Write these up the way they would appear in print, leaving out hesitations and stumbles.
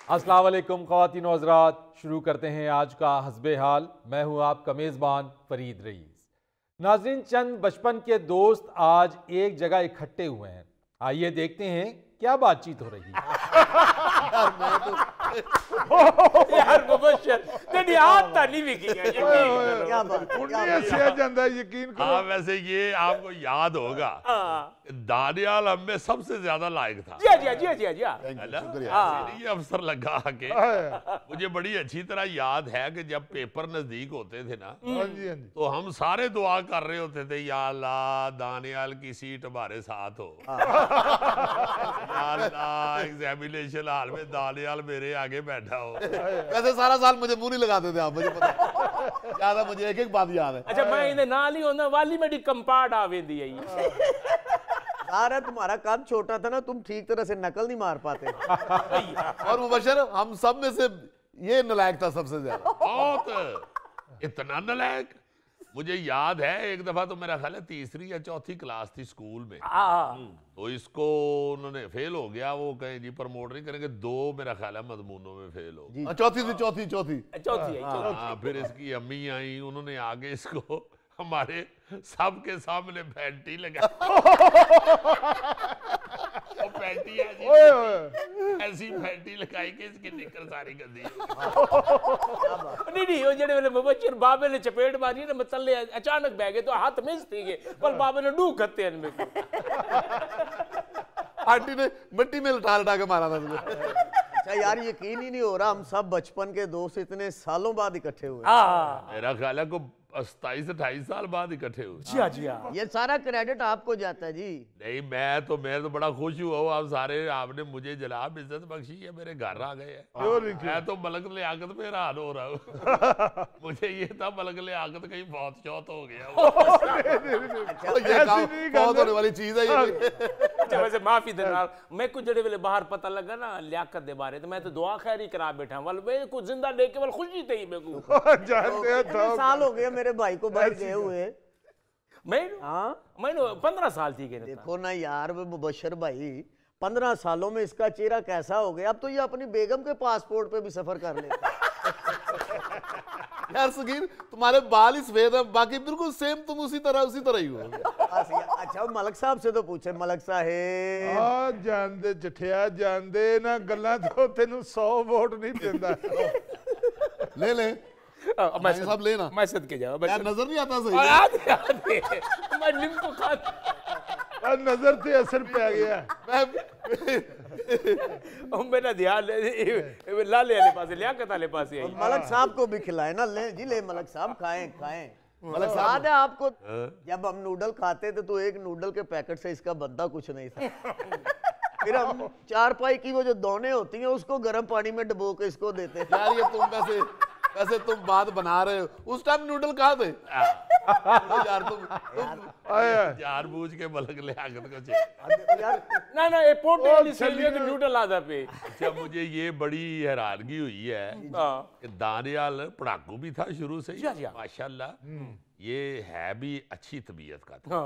अस्सलाम वालेकुम ख़वातीन व हज़रात, शुरू करते हैं आज का हस्बे हाल। मैं हूं आपका मेज़बान फरीद रईस। नाज़रीन, चंद बचपन के दोस्त आज एक जगह इकट्ठे हुए हैं। आइए देखते हैं क्या बातचीत हो रही है। यार मुबशर तेरी हाथ ताली भी की है क्या बात यकीन करो। हाँ, वैसे ये आपको याद होगा दानियाल हम में सबसे ज्यादा लायक था। जी जी जी जी जी ये अफसर लगा के मुझे बड़ी अच्छी तरह याद है कि जब पेपर नजदीक होते थे ना तो हम सारे दुआ कर रहे होते थे, या अल्लाह दानियाल की सीट हमारे साथ हो, या अल्लाह एग्जामिनेशन हाल में दानियाल मेरे आगे बैठा हो। वैसे सारा साल मुझे मुंह नहीं लगाते थे आप, मुझे पता याद है, मुझे एक एक बात याद है। अच्छा, मैं इन्हें नाल ही होना वाली मेरी कंपार्ट आवे दी है। सारा तुम्हारा कद छोटा था ना, तुम ठीक तरह से नकल नहीं मार पाते। और मुबशर हम सब में से ये नालायक था सबसे ज्यादा। बहुत इतना नालायक। मुझे याद है एक दफा तो मेरा ख्याल है तीसरी या चौथी क्लास थी स्कूल में, तो इसको उन्होंने फेल हो गया, वो कहीं जी प्रमोट नहीं करेंगे, 2 मेरा ख्याल है मजमूनों में फेल हो गया। चौथी हाँ, फिर इसकी अम्मी आई, उन्होंने आगे इसको हमारे सबके सामने पैंटी लगा। पैंटी ऐसी पैंटी लगाई कि इसकी निकर सारी गंदी नहीं वो जेड़े वेले मुबशर बाबे ने चपेट मारी ना मसले अचानक बह गए तो हाथ मिस थी गए, पर बाबे ने डू खत्ते हैं मेरे आंटी ने मिट्टी में लटा लटा के मारा था तुझे। अच्छा यार, यकीन ही नहीं हो रहा हम सब बचपन के दोस्त इतने सालों बाद इकट्ठे हुए। मेरा ख्याल है को 27-28 साल बाद इकट्ठे हुए। जी जी ये सारा क्रेडिट आपको जाता है जी। नहीं, मैं तो बड़ा खुश हुआ हूँ, आप सारे आपने मुझे जनाब इज्जत बख्शी है, मेरे घर आ गए हैं। मैं तो मलक लियाकत में हैरान हो रहा हूँ। मुझे ये था मलक लियाकत कहीं बहुत शौत हो गया। ये बहुत होने वाली चीज है ये। अच्छा, वैसे माफी देना मैं कुछ जड़े वेले बाहर पता लगा ना लियाकत दे बारे, तो मैं तो दुआ खैर ही करा बैठा वाल मैं कुछ जिंदा देख के वाल खुशी थी मेरे को। जानते साल हो गया मेरे भाई को बाहर गए हुए। मैं 15 साल थी। देखो ना यार, वो मुबशर भाई 15 सालों में इसका चेहरा कैसा हो गया, अब तो ये अपनी बेगम के पासपोर्ट पे भी सफर कर लेता है। यार सगीर, तुम्हारे बाल ही सफेद है, बाकी बिल्कुल सेम तुम उसी तरह ही हो। अच्छा, मलक साहब से तो पूछे। मलक साहेब जानदे जठिया जानदे ना गल्ला, तो तेनू 100 वोट नहीं देंदा। ले मैं सब लेना, मैं सदके जाऊं यार, नजर नहीं आता सही। मैं नींबू खा नजर ते असर पै गया। मेरा ध्यान लाले वाले पास लियाकत वाले पास ही। मलक साहब को भी खिलाए ना। ले जी ले मलक साहब, खाएं। मलक साहब, याद है आपको जब हम नूडल खाते थे तो एक नूडल के पैकेट से इसका बनता कुछ नहीं था। फिर हम 4 पाई की वो जो दोने होती हैं उसको गर्म पानी में डुबो के इसको देते। यार ये तुम वैसे तुम बात बना रहे हो, उस टाइम नूडल कहाँ थे? यार तुम जानबूझ के मलक लियाकत को चाहिए। ना ये पोटे वाली सेलियो के नूडल आधा पे। अच्छा, मुझे ये बड़ी हैरानगी हुई है कि दानियाल पढ़ाकू भी था शुरू से ही, माशाल्लाह। ये है भी अच्छी तबीयत का था।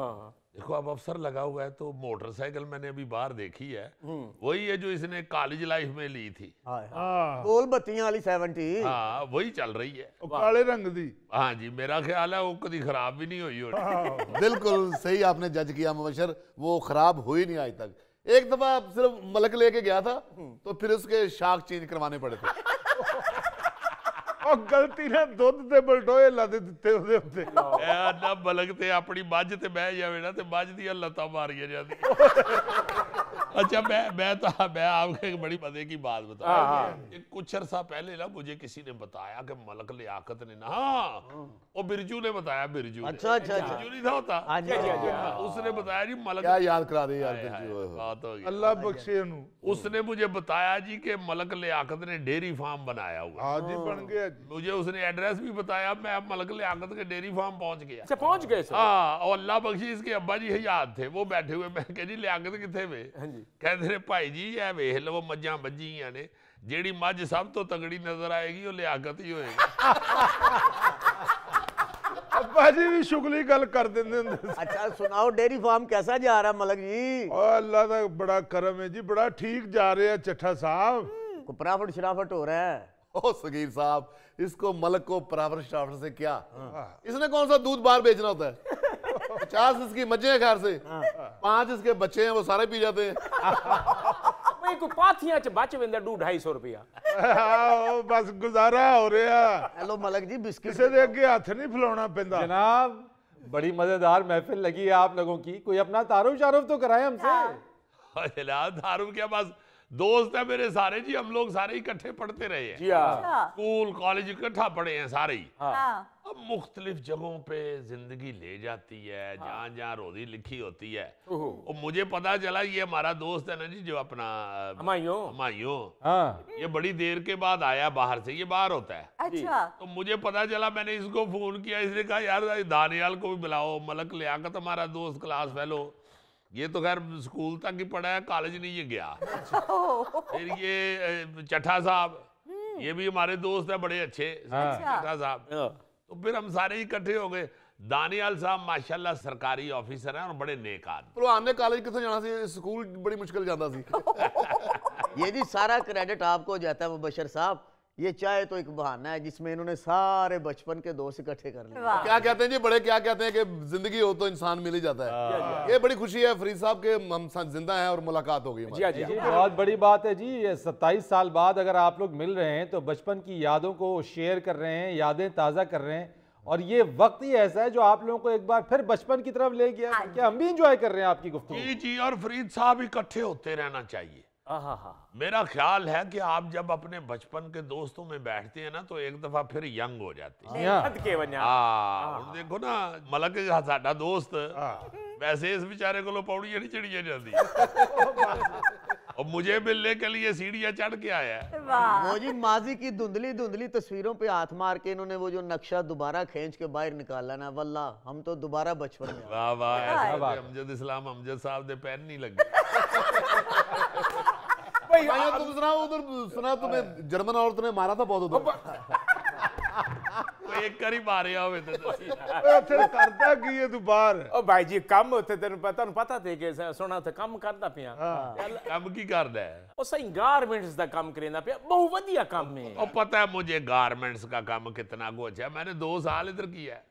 देखो अब अफसर लगा हुआ है, तो मोटरसाइकिल मैंने अभी बाहर देखी है, वही है जो इसने कॉलेज लाइफ में ली थी। गोल बत्तियां वाली 70। हाँ, वही चल रही है, काले रंग दी। हाँ जी, मेरा ख्याल है वो कभी खराब भी नहीं हुई होगी। बिल्कुल सही आपने जज किया मुबशर, वो खराब हुई नहीं आज तक। एक दफा सिर्फ मलक लेके गया था तो फिर उसके शाक चेंज करवाने पड़े थे। गलती ने दुध ते बलटोए लद दिते ਉਹਦੇ ਉੱਤੇ। ना मलक ते अपनी मझ ते बह जावे ना ते मझ दी लत्तां मारियां जांदी। अच्छा, मैं आपको एक बड़ी मजे की बात बताऊं। कुछ अरसा पहले ना मुझे किसी ने बताया कि मलक लियाकत ने ना, वो बिरजू ने बताया। बिरजू नहीं था होता, उसने बताया जी मलक। क्या याद करा दे यार, बात हो गई, अल्लाह बख्शे उन्हें। उसने मुझे बताया जी कि मलक लियाकत ने डेयरी फार्म बनाया हुआ। हाँ जी, बन गया। मुझे उसने एड्रेस भी बताया, मैं मलक लियाकत के डेयरी फार्म पहुंच गया। अच्छा, पहुंच गए सर? हाँ, और अल्लाह बख्शी इसके अब्बा जी हयात थे, वो बैठे हुए। मैं कह जी लियाकत किथे वे? कहते ने भाई जी ये वेख लो मझां बझियां ने, जेड़ी मझ सब तो तगड़ी नजर आएगी वो लियाकत ही होएगी। अब्बा जी भी शुगली गल कर देंदे हुंदे। अच्छा सुनाओ, डेयरी फार्म कैसा जा रहा मलक जी? अल्लाह दा बड़ा करम है जी, बड़ा ठीक जा रहा है चट्ठा साहब। को पराफट शराफट हो रहा है। ओ सगीर साहब, इसको मलक को परावर शराफट से क्या, इसने कौन सा दूध बाहर बेचना होता है? 50 इसकी मज्जे हैं घर से, 5 इसके बच्चे हैं, वो सारे पी जाते हैं। भाई को पाथियां च बच वेंदा 200-250 रुपया। ਆਹੋ ਬਸ ਗੁਜ਼ਾਰਾ ਹੋ ਰਿਹਾ। हेलो मलक जी, बिस्किट ਕਿਸੇ ਦੇ ਅੱਗੇ हथ नहीं फैलाना पैंदा। जनाब बड़ी मजेदार महफिल लगी है आप लोगों की, कोई अपना तारुफ शारुफ तो कराए हमसे। जनाब तारुफ क्या, बस दोस्त है मेरे सारे जी, हम लोग सारे इकट्ठे पढ़ते रहे हैं, जी हाँ। स्कूल कॉलेज इकट्ठा पढ़े हैं सारे ही। हाँ। अब मुख्तलिफ जगहों पे जिंदगी ले जाती है, जहाँ जहाँ रोजी लिखी होती है। और मुझे पता चला ये हमारा दोस्त है ना जी, जो अपना हमायूं, हाँ। ये बड़ी देर के बाद आया बाहर से, ये बाहर होता है। अच्छा। तो मुझे पता चला, मैंने इसको फोन किया, इसने कहा यार दानियाल को भी बुलाओ, मलक लियाकत हमारा दोस्त क्लास फेलो, ये तो खैर स्कूल तक ही पढ़ा है, कॉलेज नहीं ये गया। फिर ये चट्ठा साहब, ये भी हमारे दोस्त है बड़े अच्छे, चट्ठा साहब। तो फिर हम सारे इकट्ठे हो गए। दानियाल साहब माशाल्लाह सरकारी ऑफिसर हैं और बड़े नेक आदमी। भलवान ने कॉलेज कितने जाना सी, स्कूल बड़ी मुश्किल जाता सी। ये जी सारा क्रेडिट आपको हो जाता है मुबशर साहब। ये चाहे तो एक बहाना है जिसमें इन्होंने सारे बचपन के दोस्त इकट्ठे कर लिए। क्या कहते हैं जी बड़े, क्या कहते हैं कि जिंदगी हो तो इंसान मिल ही जाता है। ये बड़ी खुशी है फरीद साहब के हम जिंदा हैं और मुलाकात हो गई हमारी। जी बहुत बड़ी बात है जी, 27 साल बाद अगर आप लोग मिल रहे हैं तो बचपन की यादों को शेयर कर रहे हैं, यादें ताज़ा कर रहे हैं, और ये वक्त ही ऐसा है जो आप लोगों को एक बार फिर बचपन की तरफ ले गया। क्या हम भी इंजॉय कर रहे हैं आपकी गुफ्तगू? जी जी, और फरीद साहब इकट्ठे होते रहना चाहिए। मेरा ख्याल है कि आप जब अपने बचपन के दोस्तों में बैठते हैं ना तो एक दफा फिर यंग हो जाते हैं। हाँ, देखो ना मलक साडा दोस्त, वैसे इस बेचारे को पौड़ियां नहीं चढ़िया जाती, और मुझे मिलने के लिए सीढ़ियां चढ़ के आया है। वो जी माजी की धुंधली धुंधली तस्वीरों पे हाथ मार के इन्होंने वो जो नक्शा दोबारा खींच के बाहर निकाला ना, वल्ला हम तो दोबारा बचपन में। वाह वाह, ऐसे अमजद इस्लाम अमजद साहब दे पैन नहीं लगे। भाइयों तुम सुनाओ, उधर सुना तुम्हें जर्मन औरत ने मारा था बहुत उधर। एक करी मारे होवे ते ਉੱਥੇ ਕਰਦਾ ਕੀ ਹੈ ਤੂੰ ਬਾਹਰ? ओ भाई जी कम होते तेन पता थे कि सोना ते काम करदा पिया। काम की करदा है? ओ सही गारमेंट्स दा काम करेंदा पिया, बहुत बढ़िया काम है। और पता है मुझे गारमेंट्स का काम कितना कुछ है, मैंने 2 साल इधर किया है।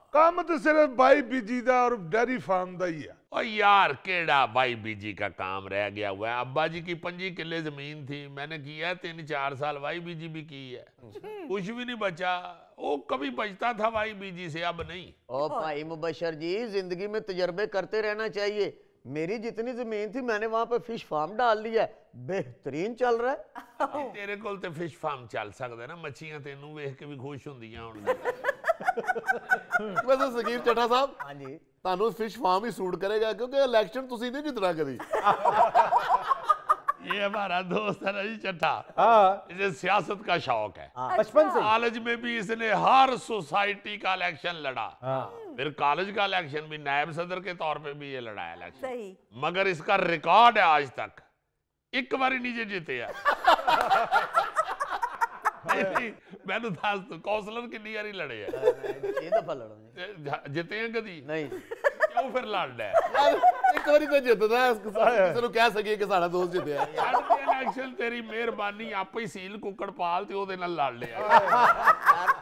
ਕੰਮ ਤਾਂ ਸਿਰਫ ਬਾਈ ਬੀਜੀ ਦਾ और डेयरी फार्म ਦਾ ही है। और यार केड़ा भाई बीजी का काम रह गया हुआ है। अब्बा जी की 25 किले जमीन थी, मैंने किया है 3-4 साल भाई बीजी भी की है, कुछ भी नहीं बचा। वो कभी बचता था भाई बीजी से, अब नहीं। ओ भाई मुबशर जी, जिंदगी में तजर्बे करते रहना चाहिए। मेरी जितनी जमीन थी मैंने वहां पे फिश फार्म डाल लिया है, बेहतरीन चल रहा है। तेरे कोल ते फिश फार्म चल सकदा है ना, मच्छियां तेनू वेख के भी खुश हुंदियां होणगीਆਂ। वैसे सगीर चट्ठा साहब, हाँ जी, ਤੁਹਾਨੂੰ ਫਿਸ਼ ਫਾਰਮ ਹੀ ਸੂਟ ਕਰੇਗਾ क्योंकि इलेक्शन ਤੁਸੀਂ नहीं जितना कभी। ये हमारा दोस्त है ना जी चट्ठा, इसे सियासत का शौक है, बचपन से। कॉलेज में भी इसने हर सोसाइटी का इलेक्शन लड़ा, फिर कॉलेज का इलेक्शन भी नायब सदर के तौर पे भी ये लड़ा इलेक्शन। सही। मगर इसका रिकॉर्ड है आज तक एक बार नीचे जीते है। मैंने दस कौंसलर कितनी बारी लड़े है, 6 दफा लड़ा जिते हैं कदी नहीं। क्यों फिर लड़ है? ਇੱਕ ਵਾਰੀ ਤਾਂ ਜਿੱਤਦਾ ਕਿਸੇ ਨੂੰ ਕਹਿ ਸਕੀਏ ਕਿ ਸਾਡਾ ਦੋਸਤ ਜਿੱਤਿਆ। इलेक्शन तेरी मेहरबानी आप ही सील कुकड़ पाल ते ओदे नाल लड़ लिया।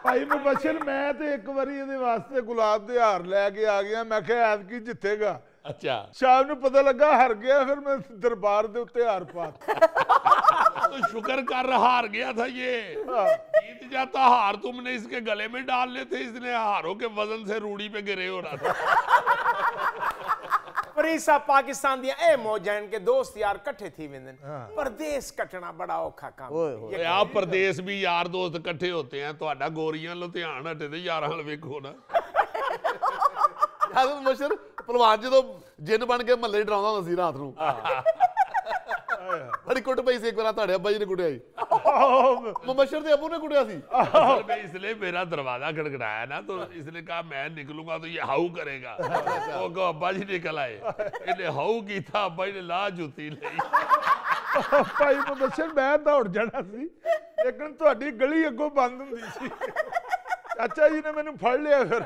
ਭਾਈ ਮੁਬਸ਼ਰ ਮੈਂ ਤੇ ਇੱਕ ਵਾਰੀ ਇਹਦੇ ਵਾਸਤੇ ਗੁਲਾਬ ਦੇ ਹਾਰ ਲੈ ਕੇ ਆ ਗਿਆ, ਮੈਂ ਕਿਹਾ ਐਤਕੀ ਜਿੱਤੇਗਾ। अच्छा, ਸ਼ਾਮ ਨੂੰ ਪਤਾ ਲੱਗਾ ਹਾਰ ਗਿਆ, ਫਿਰ ਮੈਂ ਦਰਬਾਰ ਦੇ ਉੱਤੇ ਹਾਰ ਪਾਤਾ। तो शुक्र कर हार गया था ये, जीत जाता हार तुमने इसके गले में डाल लेते, इसने हारों के वजन से रूढ़ी पे गिरे हो रहा था। फरीद साहब पाकिस्तान दिया ए मौजैन के दोस्त यार कट्ठे थी वेंदन, परदेस कटना बड़ा औखा काम है। आप प्रदेश भी यार दोस्त इकट्ठे होते हैं, तो गोरियां लुधियान हटे ते यार हाल वेखो ना। मुबशर ਭਲਵਾਨ ਜਦੋਂ ਜਿੰਨ ਬਣ ਕੇ ਮਹੱਲੇ ਡਰਾਉਂਦਾ ਹੁੰਦਾ ਸੀ ਰਾਤ ਨੂੰ, ਬੜੀ ਕੁੱਟ ਪਈ ਸੀ ਇੱਕ ਵਾਰ ਤੁਹਾਡੇ ਅੱਬਾ ਜੀ ਨੇ ਕੁੱਟਿਆ ਸੀ। मुबशर ਦੇ अबू ने कुटिया सी। असल में इसलिए मेरा दरवाजा खड़खड़ाया ना, तो इसने कहा मैं निकलूंगा तो ये हाउ करेगा। वो कहो अब्बा जी निकल आए, इन्हें हाउ की था, अब्बा जी ने ला जुती ली। ਭਾਈ ਮੁਬਸ਼ਰ ਮੈਂ ਦੌੜ ਜਾਣਾ ਸੀ, ਲੇਕਿਨ ਤੁਹਾਡੀ ਗਲੀ ਅੱਗੋਂ ਬੰਦ ਹੁੰਦੀ ਸੀ, ਚਾਚਾ ਜੀ ਨੇ ਮੈਨੂੰ ਫੜ ਲਿਆ। ਫਿਰ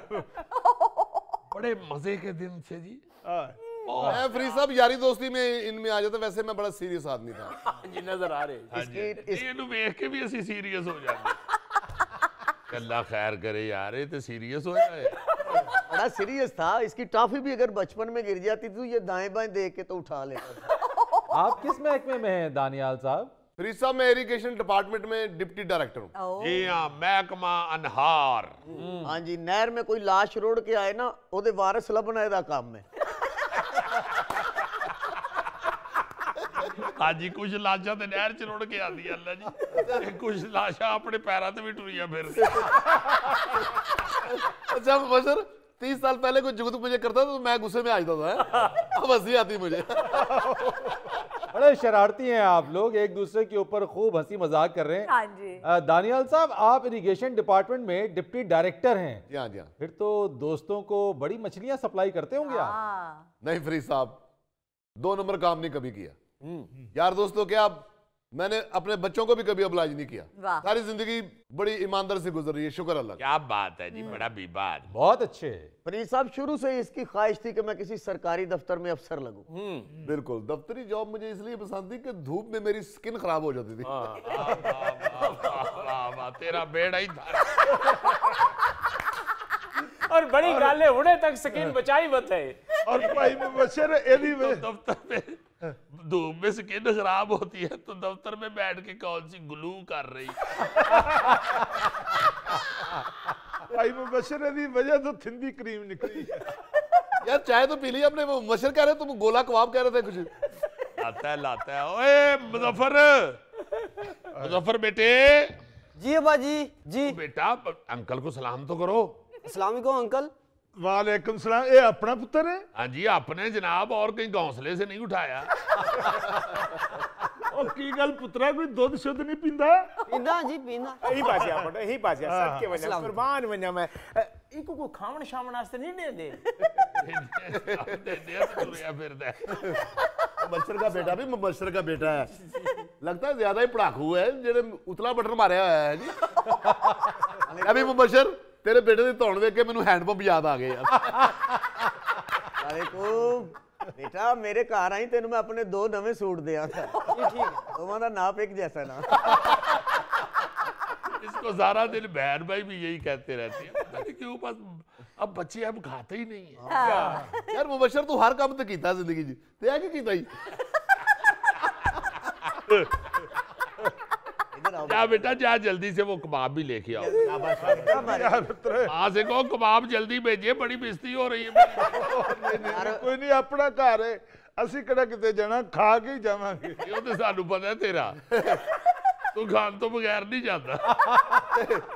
बड़े मजे के दिन थे जी। मैं फ्री साहब यारी दोस्ती में इनमें आ जाता, वैसे मैं बड़ा सीरियस आदमी था। जी नजर आ रहे हाँ जी, ਇਹਨੂੰ ਵੇਖ ਕੇ ਵੀ ਅਸੀਂ ਸੀਰੀਅਸ ਹੋ ਜਾਂਦੇ। ਅੱਲਾ खैर करे यार, ये तो सीरियस हो जाए। बड़ा सीरियस था। इसकी टॉफी भी अगर बचपन में गिर जाती तो ये दाएं बाएं देख के तो उठा लेता। आप किस महकमे में हैं दानियाल साहब? फ्री साहब मैं इरिगेशन डिपार्टमेंट में डिप्टी डायरेक्टर हूँ। जी हाँ, महकमा अनहार। हाँ जी, नहर में कोई लाश रोड के आए ना, ओदे वारिस लभना दा काम है। हाँ जी, कुछ लाशा तो नहर च रुड़ के आती है अल्लाह जी, कुछ लाशा अपने पैरों से भी टुरिया फिर। अच्छा मुबशर, 30 साल पहले कोई जुगत मुझे करता था तो मैं गुस्से में आ जाता था, अब हंसी आती मुझे। बड़े शरारती हैं आप लोग, एक दूसरे के ऊपर खूब हंसी मजाक कर रहे हैं। हाँ जी। दानियाल साहब, आप इरिगेशन डिपार्टमेंट में डिप्टी डायरेक्टर हैं, जी हाँ, जी हाँ। फिर तो दोस्तों को बड़ी मछलियां सप्लाई करते होंगे आप। हाँ। नहीं फ्री साहब, 2 नंबर काम नहीं कभी किया। यार दोस्तों, क्या मैंने अपने बच्चों को भी कभी oblige नहीं किया। वाह। सारी जिंदगी बड़ी ईमानदारी से गुजर रही है, शुक्र अल्लाह का। क्या बात है जी, बड़ा बीबाद। बहुत अच्छे। फरीद साहब, शुरू से इसकी ख्वाहिश थी कि मैं किसी सरकारी दफ्तर में अफसर लगूं। बिल्कुल, दफ्तरी जॉब मुझे इसलिए पसंद थी कि धूप में मेरी स्किन खराब हो जाती थी। वाह, तेरा बेड़ा ही था। और बड़ी गाले हुणे तक स्किन बचाई मत है। और भाई मुबशर एदी तो दफ्तर में धूप में स्किन खराब होती है तो दफ्तर में बैठ के कौन सी ग्लू कर रही। भाई मुबशर एदी वजह तो थिंदी क्रीम निकली। यार चाय तो पी ली आपने, वो मशर कह रहे, तुम गोला कबाब कह रहे थे कुछ। लाता है। ओए मुजफ्फर बेटे। जी अब्बा जी। जी बेटा अंकल को सलाम तो करो। अस्सलाम वालेकुम अंकल। वालेकुम सलाम। ये अपना पुत्र है? हाँ जी, अपने जनाब, और कहीं घोंसले से नहीं उठाया। और की गल पुत्रा, कोई दूध शुद्ध नहीं पींदा? पींदा जी पींदा। यही बात है, यही बात है। सबके वजह कुर्बान वजह मैं इनको को खावन शावन वास्ते नहीं दे दे। मच्छर का बेटा भी मच्छर का बेटा है, लगता है ज्यादा ही पढ़ाकू है, जेड़े उतला बटन मारे है जी। अभी मुबशर, तेरे बेटे ਦੀ ਧੌਣ ਵੇਖ ਕੇ ਮੈਨੂੰ हैंड पंप याद आ गए यार। वालेकुम बेटा, मेरे घर आई तेन मैं अपने 2 नवे सूट दिया था। ठीक है, दोवां दा नाप एक जैसा ना। इसको सारा दिन बहन भाई भी यही कहते रहते हैं, पता नहीं क्यों, बस अब बच्चे अब खाते ही नहीं है। यार मुबशर, तू हर काम तो कीता जिंदगी च, ते है की कीता ही? जा बेटा जा, जल्दी से वो कबाब भी लेके आओ। मां से कहो कबाब जल्दी भेजिए, बड़ी बेइज्जती हो रही है। कोई नहीं, अपना घर है, ਅਸੀਂ ਕਿਹੜਾ ਕਿਤੇ ਜਾਣਾ, ਖਾ ਕੇ ਹੀ ਜਾਵਾਂਗੇ। ਉਹ ਤੇ ਸਾਨੂੰ ਪਤਾ ਹੈ ਤੇਰਾ, तू खान तो बगैर नहीं जाता।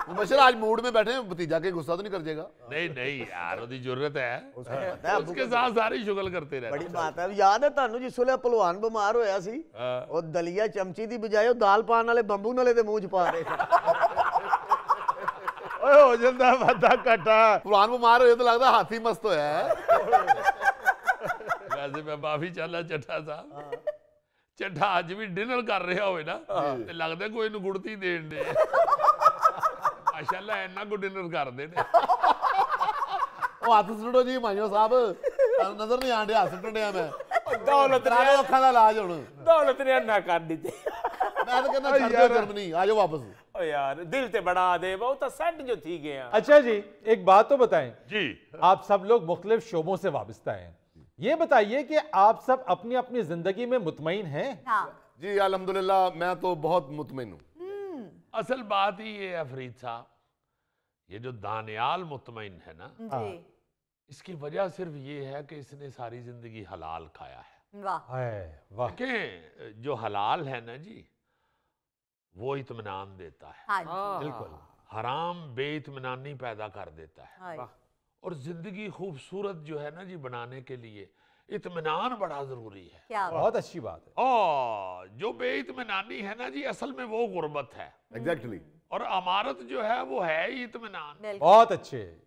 मुबशर आज मूड में बैठे हैं, भतीजा के गुस्सा तो नहीं कर देगा? नहीं नहीं यार, उसकी जरूरत है, उसके साथ सारी शुगल करते रहते। बड़ी बात है। याद है ਤੁਹਾਨੂੰ ਜਿਸ ਵੇਲੇ ਪਹਿਲਵਾਨ ਬਿਮਾਰ ਹੋਇਆ ਸੀ, ਉਹ ਦਲੀਆ ਚਮਚੀ ਦੀ ਬਜਾਏ ਉਹ ਦਾਲ ਪਾਣ ਵਾਲੇ ਬੰਬੂ ਨਾਲੇ ਦੇ ਮੂੰਹ 'ਚ ਪਾ ਰਹੇ ਸੀ। ਓਏ ਹੋ ਜਾਂਦਾ ਵਾਦਾ ਘਟਾ। ਪਹਿਲਵਾਨ ਬਿਮਾਰ ਹੋਏ ਤਾਂ ਲੱਗਦਾ ਹਾਥੀ ਮਸਤ ਹੋਇਆ ਹੈ। वैसे मैं माफी चाहना ਚੱਠਾ ਸਾਹਿਬ, ਚੱਠਾ ਅੱਜ ਵੀ ਡਿਨਰ ਕਰ ਰਿਹਾ ਹੋਵੇ ਨਾ ਤੇ ਲੱਗਦਾ ਕੋਈ ਨੂੰ ਗੁੜਤੀ ਦੇਣ ਦੇ। ਮਾਸ਼ਾਅੱਲਾ ਇੰਨਾ ਕੋ ਡਿਨਰ ਕਰਦੇ ਨੇ। ਉਹ ਹੱਥ ਸੁੱਟੋ ਜੀ ਮਾਈਓ ਸਾਹਿਬ, ਨਜ਼ਰ ਨਹੀਂ ਆਂਦੇ, ਹੱਥ ਸੁੱਟਣਿਆ ਮੈਂ। दौलत ਕਰਾ ਲਓ ਅੱਖਾਂ ਦਾ ਇਲਾਜ ਹੁਣ। दौलत ने अन्ना कर दी थी। मैं तो कहना छੱਡ ਦਿਓ ਜਰਮਨੀ, आ जाओ वापस। ओ यार दिल ते बड़ा दे, बहुत तो सेट जो थी गया। अच्छा जी, एक बात तो बताएं जी, आप सब लोग मुख्तलिफ शोबों से वाबस्ता हैं, ये बताइए कि आप सब अपनी अपनी जिंदगी में मुतमईन हैं? हाँ। जी अल्हम्दुलिल्लाह, मैं तो बहुत मुतमईन हूँ। असल बात ही ये है फरीद साहब, ये जो दानियाल मुतमईन है ना, जी। इसकी वजह सिर्फ ये है कि इसने सारी जिंदगी हलाल खाया है। वाह। वाह। देखें, जो हलाल है ना जी, वो इत्मीनान देता है। हाँ जी। बिल्कुल। हराम बेइत्मीनानी पैदा कर देता है। हाँ। और जिंदगी खूबसूरत जो है ना जी बनाने के लिए इत्मीनान बड़ा जरूरी है। क्या बात। बहुत अच्छी बात है। और जो बेइत्मीनानी है ना जी, असल में वो गुर्बत है, एग्जैक्टली। और अमारत जो है वो है ही इत्मीनान। बिल्कुल। बहुत अच्छे।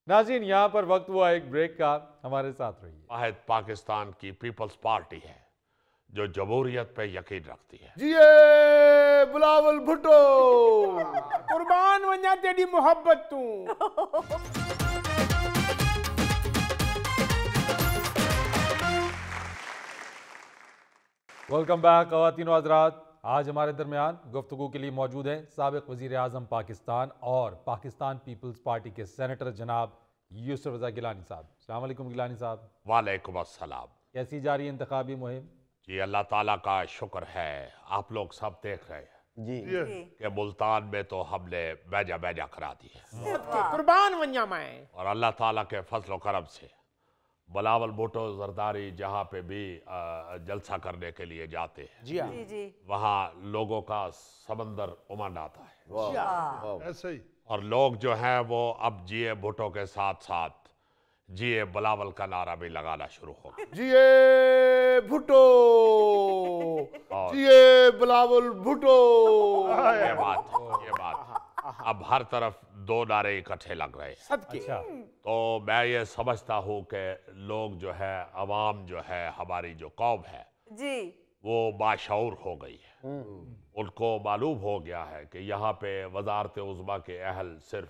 नाज़रीन, यहाँ पर वक्त हुआ एक ब्रेक का, हमारे साथ रहिए। वाहिद पाकिस्तान की पीपल्स पार्टी है जो जमहूरियत पे यकीन रखती है। जिए बिलावल भुट्टो, कुर्बान वन्या तेरी मोहब्बत तू। वेलकम बैक ख़वातीन व हज़रात। आज हमारे दरमियान गुफ्तगू के लिए मौजूद हैं साबिक़ वज़ीर आज़म पाकिस्तान और पाकिस्तान पीपल्स पार्टी के सेनेटर जनाब यूसुफ रज़ा गिलानी साहब। अस्सलाम वालेकुम गिलानी साहब। वालेकुम अस्सलाम। कैसी जा रही है इंतखाबी मुहिम? जी अल्लाह ताला का शुक्र है, आप लोग सब देख रहे हैं जी कि मुल्तान में तो हमने बैजा बैजा करा दी है कुर्बान वन्या मैं। और अल्लाह ताला के फजल करम से बिलावल भुट्टो जरदारी जहाँ पे भी जलसा करने के लिए जाते हैं जी हाँ वहाँ लोगों का समंदर उमड़ आता है ऐसे ही और लोग जो हैं वो अब जिए भुट्टो के साथ साथ जिए बिलावल का नारा भी लगाना शुरू हो गया। जिए भुट्टो, जिए बिलावल भुट्टो। ये बात अब हर तरफ दो नारे इकट्ठे लग रहे हैं। सदके अच्छा, तो मैं ये समझता हूँ कि लोग जो है अवाम जो है हमारी जो कौम है जी वो बाशऊर हो गई है। उनको मालूम हो गया है कि यहाँ पे वजारत उज़्मा के अहल सिर्फ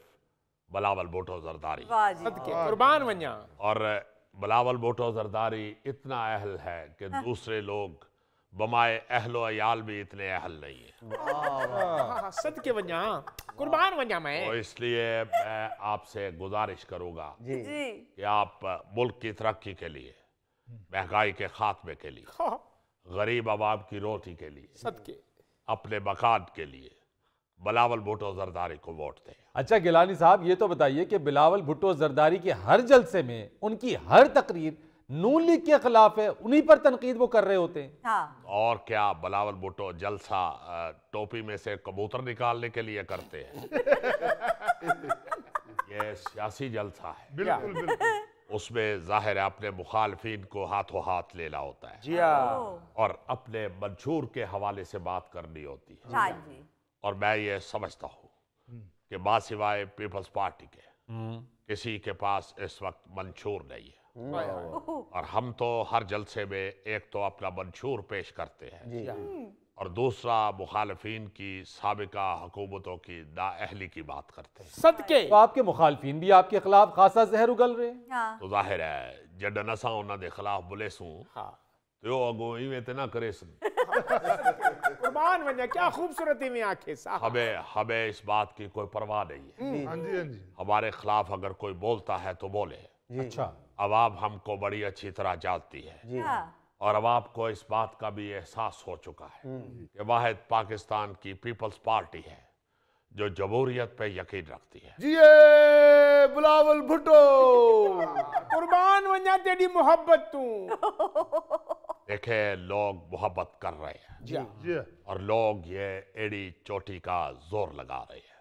बिलावल भुट्टो जरदारी वाह जी सदके कुर्बान वन्या। और बिलावल भुट्टो जरदारी इतना अहल है कि दूसरे लोग बमाए अहलो अयाल भी इतने अहल नहीं है। सदके वन्या कुर्बान वन्या मैं। तो इसलिए मैं आपसे गुजारिश करूँगा जी जी कि आप मुल्क की तरक्की के लिए, महंगाई के खात्मे के लिए, गरीब आवाम की रोटी के लिए, सदके अपने मकान के लिए बिलावल भुट्टो जरदारी को वोट दें। अच्छा गिलानी साहब, ये तो बताइए कि बिलावल भुट्टो जरदारी के हर जलसे में उनकी हर तकरीर नून लीग के खिलाफ है, उन्हीं पर तनकीद वो कर रहे होते हैं। हाँ और क्या बिलावल भुट्टो जलसा टोपी में से कबूतर निकालने के लिए करते हैं? ये सियासी जलसा है, बिल्कुल बिल्कुल उसमें जाहिर है अपने मुखालफिन को हाथों हाथ लेना होता है जी हाँ और अपने मंशूर के हवाले से बात करनी होती है। हाँ जी और मैं ये समझता हूँ कि बासिवाए पीपल्स पार्टी के किसी के पास इस वक्त मंशूर नहीं है और हम तो हर जलसे में एक तो अपना मंशूर पेश करते हैं और दूसरा मुखालफिन की साबिका हुकूमतों की नाअहली की बात करते हैं। सदके तो आपके मुखालफिन भी आपके खिलाफ खासा जहर उगल रहे हैं। हाँ तो जाहिर है जड नसा उन्होंने खिलाफ बोले सूं हाँ तो अगो इवें ते ना करे सन। कुर्बान वन्या क्या खूबसूरती में आंखें साहब। हमें इस बात की कोई परवाह नहीं है। हाँ जी हाँ जी हमारे खिलाफ अगर कोई बोलता है तो बोले। अच्छा, अवाम हमको बड़ी अच्छी तरह जानती है हाँ और अवाम को इस बात का भी एहसास हो चुका है कि वाहिद पाकिस्तान की पीपल्स पार्टी है जो जमहूरियत पे यकीन रखती है। जिए बिलावल भुट्टो। कुर्बान वन्या तेरी मोहब्बत तू। देखे लोग मोहब्बत कर रहे हैं जी हाँ जी और लोग ये एड़ी चोटी का जोर लगा रहे हैं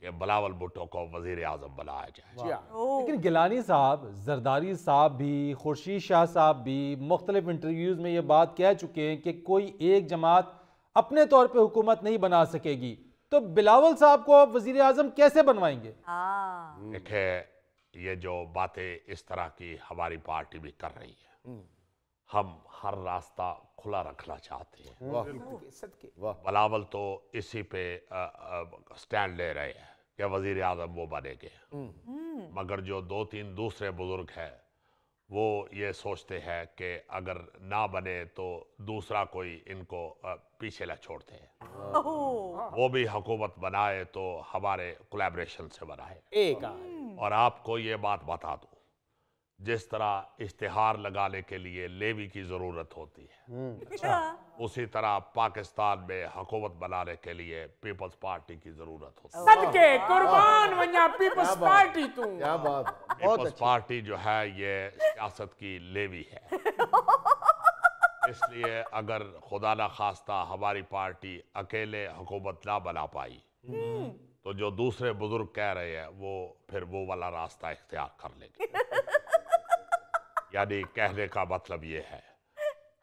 कि बिलावल भुट्टो को वजीर आजम बनाया जाए। जी हाँ लेकिन गिलानी साहब, जरदारी साहब भी, खुर्शीद शाह साहब भी मुख्तलिफ इंटरव्यूज में ये बात कह चुके हैं कि कोई एक जमात अपने तौर पे हुकूमत नहीं बना सकेगी, तो बिलावल साहब को आप वजीर आजम कैसे बनवाएंगे? हाँ देखे ये जो बातें इस तरह की हमारी पार्टी भी कर रही है, हम हर रास्ता खुला रखना चाहते हैं। सदके बिलावल तो इसी पे स्टैंड ले रहे हैं कि वजीर आजम वो बनेंगे, मगर जो दो तीन दूसरे बुजुर्ग हैं वो ये सोचते हैं कि अगर ना बने तो दूसरा कोई इनको पीछे न छोड़ते हैं। वो भी हुकूमत बनाए तो हमारे कोलैबोरेशन से बनाए। एक और आपको ये बात बता दूं, जिस तरह इश्तिहार लगाने के लिए लेवी की जरूरत होती है, उसी तरह पाकिस्तान में हुकूमत बनाने के लिए पीपल्स पार्टी की जरूरत होती है। सदके कुर्बान वन्या पीपल्स पार्टी तू। क्या बात। पीपल्स पार्टी जो है ये सियासत की लेवी है। इसलिए अगर खुदा ना खास्ता हमारी पार्टी अकेले हुकूमत ना बना पाई तो जो दूसरे बुजुर्ग कह रहे हैं वो फिर वो वाला रास्ता इख्तियार कर लेंगे। यानी कहने का मतलब ये है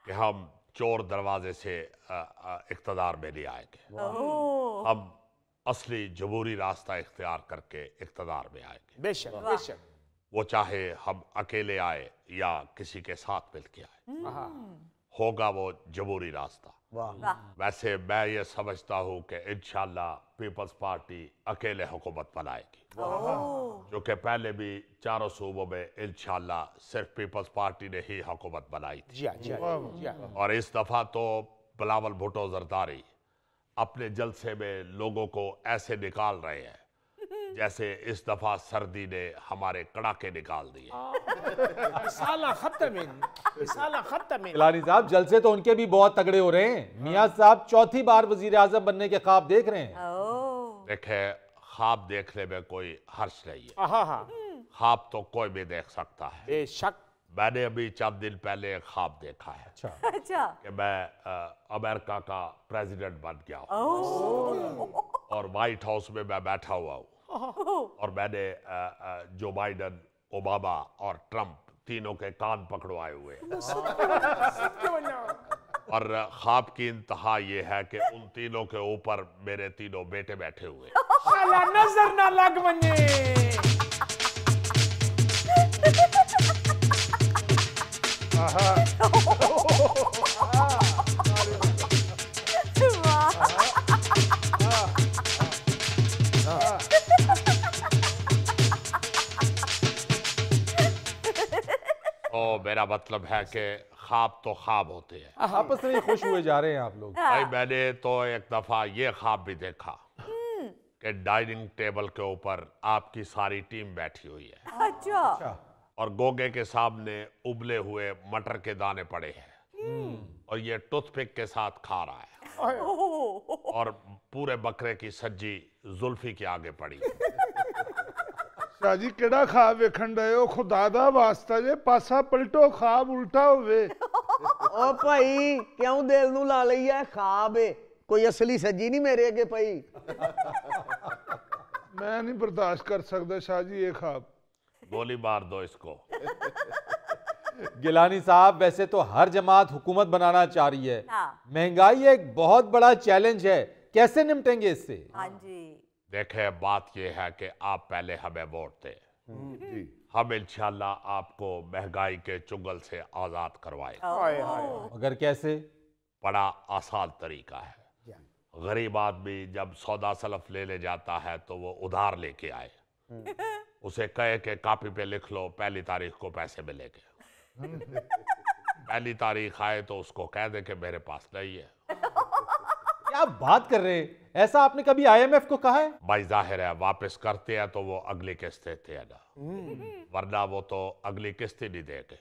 कि हम चोर दरवाजे से इख्तियार में नहीं आएंगे, हम असली जमहूरी रास्ता इख्तियार करके इख्तियार में आएंगे। बेशक बेशक वो चाहे हम अकेले आए या किसी के साथ मिलके आए, होगा वो जमहूरी रास्ता। वैसे मैं ये समझता हूँ कि इंशाल्लाह पीपल्स पार्टी अकेले हुकूमत बनाएगी जो कि पहले भी चारों सूबों में इंशाल्लाह सिर्फ पीपल्स पार्टी ने ही हुकूमत बनाई थी। और इस दफा तो बिलावल भुट्टो जरदारी अपने जलसे में लोगों को ऐसे निकाल रहे हैं जैसे इस दफा सर्दी ने हमारे कड़ाके निकाल दिए। गिलानी साहब जलसे तो उनके भी बहुत तगड़े हो रहे हैं। मियां साहब चौथी बार वजीर आजम बनने के ख्वाब देख रहे हैं। देखे, ख्वाब देखने में कोई हर्ष नहीं है। ख्वाब तो कोई भी देख सकता है। बेशक। मैंने अभी चंद दिन पहले एक ख्वाब देखा है अच्छा कि मैं अमेरिका का प्रेसिडेंट बन गया हूँ और व्हाइट हाउस में मैं बैठा हुआ हूँ और मैंने जो बाइडन, ओबामा और ट्रंप तीनों के कान पकड़वाए हुए हैं। और ख्वाब की इंतहा ये है कि उन तीनों के ऊपर मेरे तीनों बेटे बैठे हुए हैं। नजर ना लग बने। तो मेरा मतलब है कि ख्वाब तो ख्वाब होते हैं। आपस में खुश हुए जा रहे हैं आप लोग। भाई मैंने तो एक दफा ये ख्वाब भी देखा कि डाइनिंग टेबल के ऊपर आपकी सारी टीम बैठी हुई है अच्छा और गोगे के सामने उबले हुए मटर के दाने पड़े हैं और ये टूथपिक के साथ खा रहा है और पूरे बकरे की सज्जी जुल्फी के आगे पड़ी। शाह जी केड़ा ख्वाब वेखण रहे हो? खुदा दा वास्ता जे पासा पलटो, ख्वाब उल्टा होवे। ओ भाई क्यों दिल नू ला लई है? ख्वाब है, कोई असली सज्जी नहीं मेरे अगे पई। मैं नहीं बर्दाश्त कर सकता शाह जी ये ख्वाब। गोली मार दो इसको। गिलानी साहब वैसे तो हर जमात हुकूमत बनाना चाह रही है। हाँ। महंगाई एक बहुत बड़ा चैलेंज है, कैसे निपटेंगे इससे? हाँ जी देखे, बात यह है कि आप पहले हमें वोट दें, हम इंशाल्लाह आपको महंगाई के चुंगल से आजाद करवाएं। मगर कैसे? बड़ा आसान तरीका है। गरीब आदमी जब सौदा सलफ लेने जाता है तो वो उधार लेके आए, उसे कहे कि कॉपी पे लिख लो 1 तारीख को पैसे मिलेंगे। 1 तारीख आए तो उसको कह दे कि मेरे पास नहीं है। क्या बात कर रहे हैं? ऐसा आपने कभी IMF को कहा है? भाई जाहिर है वापस करते हैं तो वो अगली किस्त देते हैं ना, वरना वो तो अगली किस्त ही नहीं देंगे।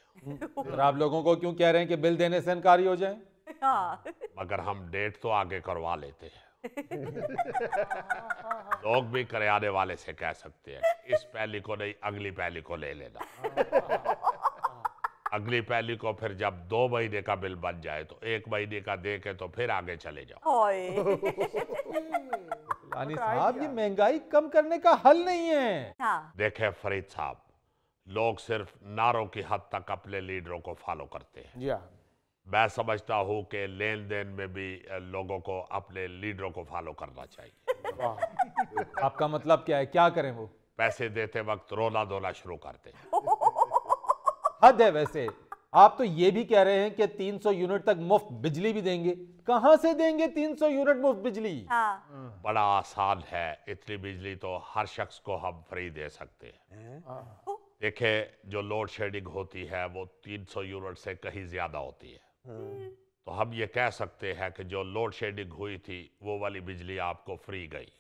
फिर आप लोगों को क्यों कह रहे हैं कि बिल देने से इनकारी हो जाए? हाँ मगर हम डेट तो आगे करवा लेते हैं। लोग भी करियाने वाले से कह सकते हैं इस पहली को नहीं अगली पहली को ले लेना। अगली पहली को फिर जब 2 महीने का बिल बन जाए तो 1 महीने का दे के तो फिर आगे चले जाओ। गिलानी साहब ये महंगाई कम करने का हल नहीं है। हाँ। देखे फरीद साहब, लोग सिर्फ नारों की हद तक अपने लीडरों को फॉलो करते हैं। मैं समझता हूँ कि लेन देन में भी लोगों को अपने लीडरों को फॉलो करना चाहिए। आपका मतलब क्या है? क्या करें वो? पैसे देते वक्त रोना धोना शुरू करते हैं। हद है वैसे। आप तो ये भी कह रहे हैं कि 300 यूनिट तक मुफ्त बिजली भी देंगे। कहां से देंगे 300 यूनिट मुफ्त बिजली? हाँ। बड़ा आसान है, इतनी बिजली तो हर शख्स को हम फ्री दे सकते हैं। देखे, जो लोड शेडिंग होती है वो 300 यूनिट से कहीं ज्यादा होती है, तो हम ये कह सकते हैं कि जो लोड शेडिंग हुई थी वो वाली बिजली आपको फ्री गई।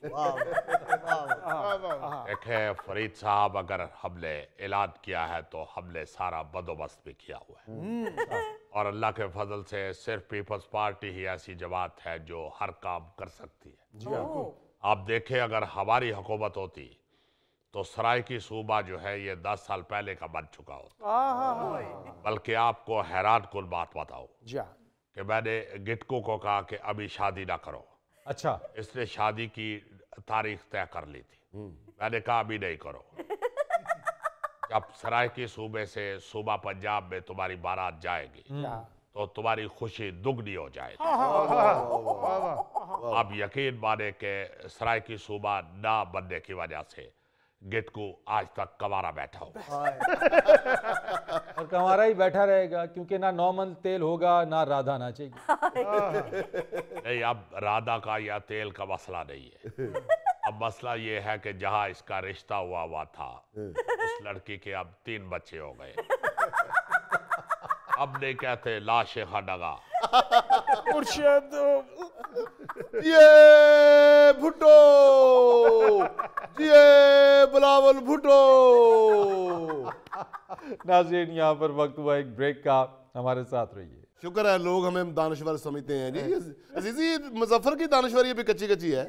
देखे फरीद साहब, अगर हमने ऐलान किया है तो हमने सारा बंदोबस्त भी किया हुआ है और अल्लाह के फजल से सिर्फ पीपल्स पार्टी ही ऐसी जमात है जो हर काम कर सकती है। आप देखें, अगर हमारी हुकूमत होती तो सराइकी सूबा जो है ये 10 साल पहले का बन चुका होता। बल्कि आपको हैरान कुल बात बताओ कि मैंने गिटको को कहा कि अभी शादी ना करो। अच्छा। इसने शादी की तारीख तय कर ली थी। मैंने कहा अभी नहीं करो। जब सराइकी सूबे से सूबा पंजाब में तुम्हारी बारात जाएगी तो तुम्हारी खुशी दुगनी हो जाएगी। अब यकीन माने कि सराइकी सूबा ना बनने की वजह से गिटकू आज तक कंवारा बैठा होगा। और कंवारा ही बैठा रहेगा क्योंकि ना 9 मन तेल होगा ना राधा नाचेगी। नहीं, अब राधा का या तेल का मसला नहीं है। अब मसला ये है कि जहाँ इसका रिश्ता हुआ था उस लड़की के अब 3 बच्चे हो गए। अब नहीं कहते लाशे खडगा। मुर्शिद ये भुट्टो, ये बिलावल भुट्टो। नाज़रीन, यहाँ पर वक्त हुआ एक ब्रेक का, हमारे साथ रहिए। शुक्र है लोग हमें दानश्वर समझते हैं जी। अजीजी, मुजफ्फर की दानश्वरी अभी कच्ची कच्ची है।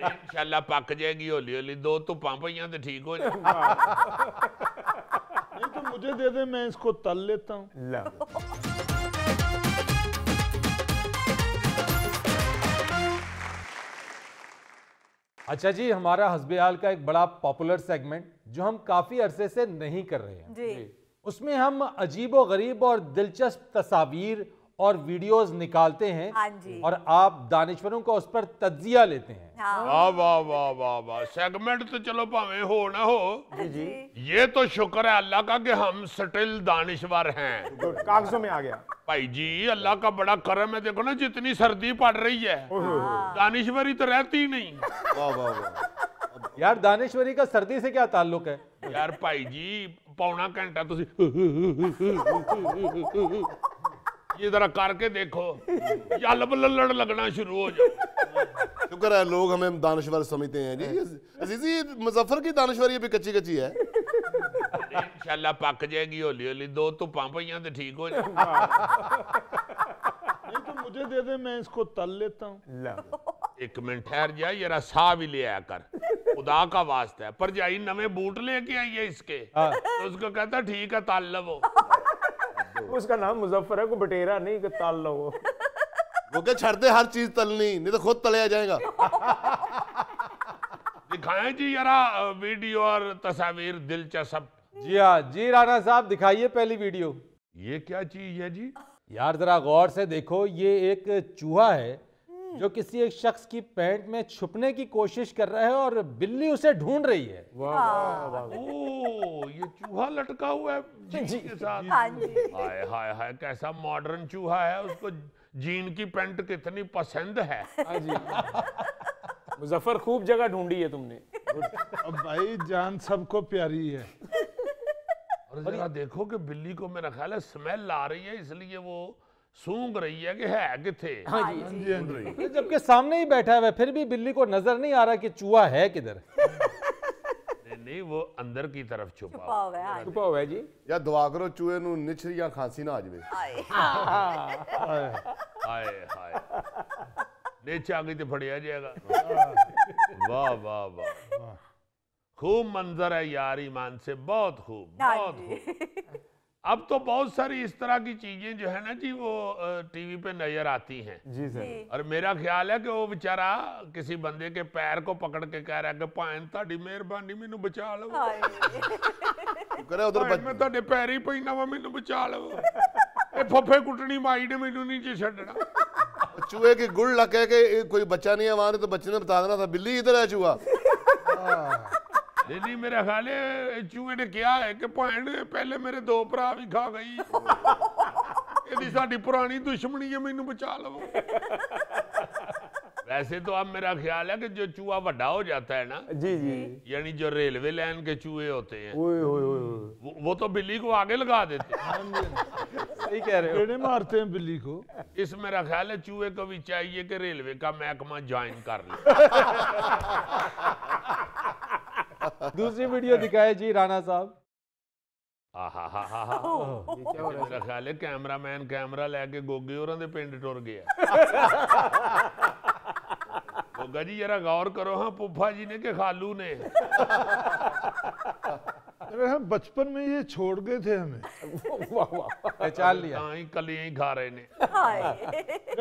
इंशाल्लाह पक जाएगी हौली हौली। 2 धुप्पां पईयां ते ठीक हो जाए। नहीं तो मुझे दे दे, मैं इसको तल लेता हूँ। अच्छा जी, हमारा हस्बे हाल का एक बड़ा पॉपुलर सेगमेंट जो हम काफी अरसे से नहीं कर रहे हैं जी। उसमें हम अजीबो गरीब और दिलचस्प तस्वीर और वीडियोस निकालते हैं। हाँ जी। और आप दानिश्वरों का उस पर तज्जिया लेते हैं। हाँ। वाह वाह वाह वाह वाह। सेगमेंट तो चलो भावें हो ना हो, जी। ये तो शुक्र है अल्लाह का कि हम स्टिल दानिश्वर हैं। कागजों में आ गया भाई जी, अल्लाह का बड़ा करम है। देखो ना, जितनी सर्दी पड़ रही है दानिश्वरी तो रहती ही नहीं। वाह वाह वाह। यार, दानिश्वरी का सर्दी से क्या ताल्लुक है? यार भाई जी, पौना घंटा तुसी ये जरा करके देखो, यल बल्लड़ लगना शुरू हो जाए। शुक्र है लोग हमें दानश्वर समझते हैं जी। अजीजी, मुजफ्फर की दानश्वरी अभी कच्ची कच्ची है। इंशाल्लाह पक जाएगी हौली हौली। 2 धुप्पां पईयां ते ठीक हो जाए। नहीं तो मुझे दे दे, मैं इसको तल लेता हूँ। 1 मिनट ठहर जा, जरा साह भी ले आया कर, खुदा का वास्ता है। परजाई नवे बूट लेके आई है इसके, तो उसको कहता ठीक है तल लवो। उसका नाम मुजफ्फर है, को बटेरा नहीं कि ताल लो। वो क्या छड़ते हर चीज तलनी, नहीं तो खुद तले जाएगा। दिखाएं जी जरा वीडियो और तस्वीर दिलचस्प। जी हाँ जी, राणा साहब दिखाइए पहली वीडियो। ये क्या चीज है जी? यार जरा गौर से देखो, ये एक चूहा है जो किसी एक शख्स की पैंट में छुपने की कोशिश कर रहा है और बिल्ली उसे ढूंढ रही है। ओ, ये चूहा लटका हुआ है जीन के साथ। हाँ जी। हाय हाय हाय, कैसा मॉडर्न चूहा है। उसको जीन की पैंट कितनी पसंद है। मुजफ्फर, खूब जगह ढूंढी है तुमने। अब भाई जान सबको प्यारी है। और जरा देखो कि बिल्ली को मेरा ख्याल है स्मेल आ रही है, इसलिए वो सूंघ रही है कि है किथे। हाँ जी। जबकि सामने ही बैठा है, फिर भी बिल्ली को नजर नहीं आ रहा कि चूहा है किधर। नहीं, वो अंदर की तरफ छुपा छुपा हुआ है। हाँ जी। छुपा हुआ है जी। या दुआ करो चूहे नू निछ या खांसी ना आ जाए। हाय हाय, नीचे आ गई तो फड़िया जाएगा। वाह वाह वाह, खूब मंजर है यार, ईमान से बहुत खूब, बहुत खूब। अब तो बहुत सारी इस तरह की चीजें जो है ना जी, वो टीवी पे नजर आती हैं। जी सर। और मेरा ख्याल है कि वो बेचारा किसी बंदे के पैर को पकड़ के कह रहा है कि भान ताड़ी मेहरबानी मैनू बचा लो, करे उधर मैं ताड़े पैर ही पैना वा, मैनू बचा लो। ए फफे कुटनी माई ने मैनू नीचे छड़ना। चूहे की गुड़ लगे के कोई बच्चा नहीं है वहां, तो बच्चे ने बता देना था बिल्ली इधर है चूहा। नहीं, मेरा ख्याल है चूहे ने क्या है कि भान पहले मेरे 2 भरा भी खा गई, यदि साडी पुरानी दुश्मनी है, मैनू बचा लो। वैसे तो अब मेरा ख्याल है कि जो चूहा बड़ा हो जाता है ना जी जी, यानी जो रेलवे लाइन के चूहे होते हैं, ओए ओए ओए, वो तो बिल्ली को आगे लगा देते हैं। सही कह रहे हो। पेड़े मारते हैं बिल्ली को। इस मेरा ख्याल है चूहे को भी चाहिए कि रेलवे का महकमा ज्वाइन कर ले। दूसरी वीडियो दिखाए जी राणा साहब। मेरा ख्याल है कैमरामैन कैमरा लेके गोगे होरां दे पिंड टुर गया। गोगा जी जरा गौर करो, हाँ पुप्पा जी ने के खालू ने। अरे हम बचपन में ये छोड़ गए थे हमें। पहचान लिया। हाँ, ही कलियां ही खा रहे ने।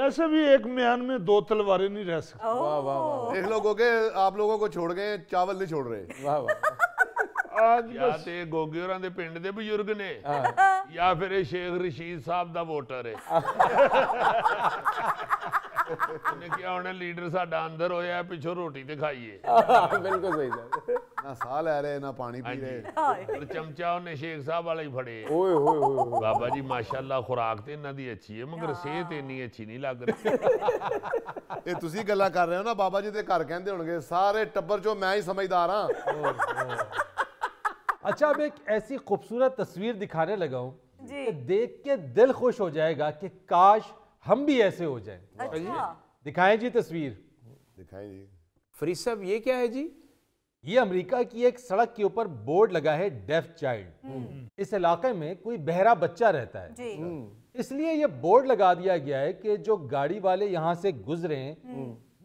वैसे भी एक म्यान में 2 तलवारें नहीं रह सकती। देख लो गोगे, आप लोगों को छोड़ गए, चावल नहीं छोड़ रहे। वाह वाह। आज या बस ते गोगे होरां दे पिंड दे बजुर्ग ने, या फिर ये शेख रशीद साहब दा वोटर है। ਉਹਨੇ ਕਿਹਾ ਉਹਨੇ ਲੀਡਰ ਸਾਡਾ ਅੰਦਰ ਹੋਇਆ ਪਿੱਛੋਂ ਰੋਟੀ ਤੇ ਖਾਈਏ ਬਿਲਕੁਲ ਸਹੀ ਸਰ ना साह लै रहे ना पानी पी रहे और चमचा ਉਹਨੇ ਸ਼ੇਖ ਸਾਹਿਬ ਵਾਲਾ ਹੀ ਫੜੇ ਓਏ ਹੋਏ ਹੋਏ ਬਾਬਾ ਜੀ ਮਾਸ਼ਾਅੱਲਾ ਖੁਰਾਕ ਤੇ ਇਹਨਾਂ ਦੀ ਅੱਛੀ ਹੈ ਮਗਰ ਸਿਹਤ ਇੰਨੀ ਅੱਛੀ ਨਹੀਂ ਲੱਗ ਰਹੀ ਇਹ ਤੁਸੀਂ ਗੱਲਾਂ ਕਰ ਰਹੇ ਹੋ ਨਾ ਬਾਬਾ ਜੀ ਦੇ ਘਰ ਕਹਿੰਦੇ ਹੋਣਗੇ ਸਾਰੇ ਟੱਬਰ ਚੋਂ ਮੈਂ ਹੀ ਸਮਝदार हाँ अच्छा अब एक ऐसी खूबसूरत तस्वीर दिखाने लगा हूं कि देख के दिल खुश हो जाएगा कि काश हम भी ऐसे हो जाएं। अच्छा दिखाएं जी तस्वीर। दिखाएं जी। फरीद साहब ये क्या है जी? ये अमेरिका की एक सड़क के ऊपर बोर्ड लगा है डेफ चाइल्ड। इस इलाके में कोई बहरा बच्चा रहता है जी इसलिए ये बोर्ड लगा दिया गया है कि जो गाड़ी वाले यहाँ से गुजरे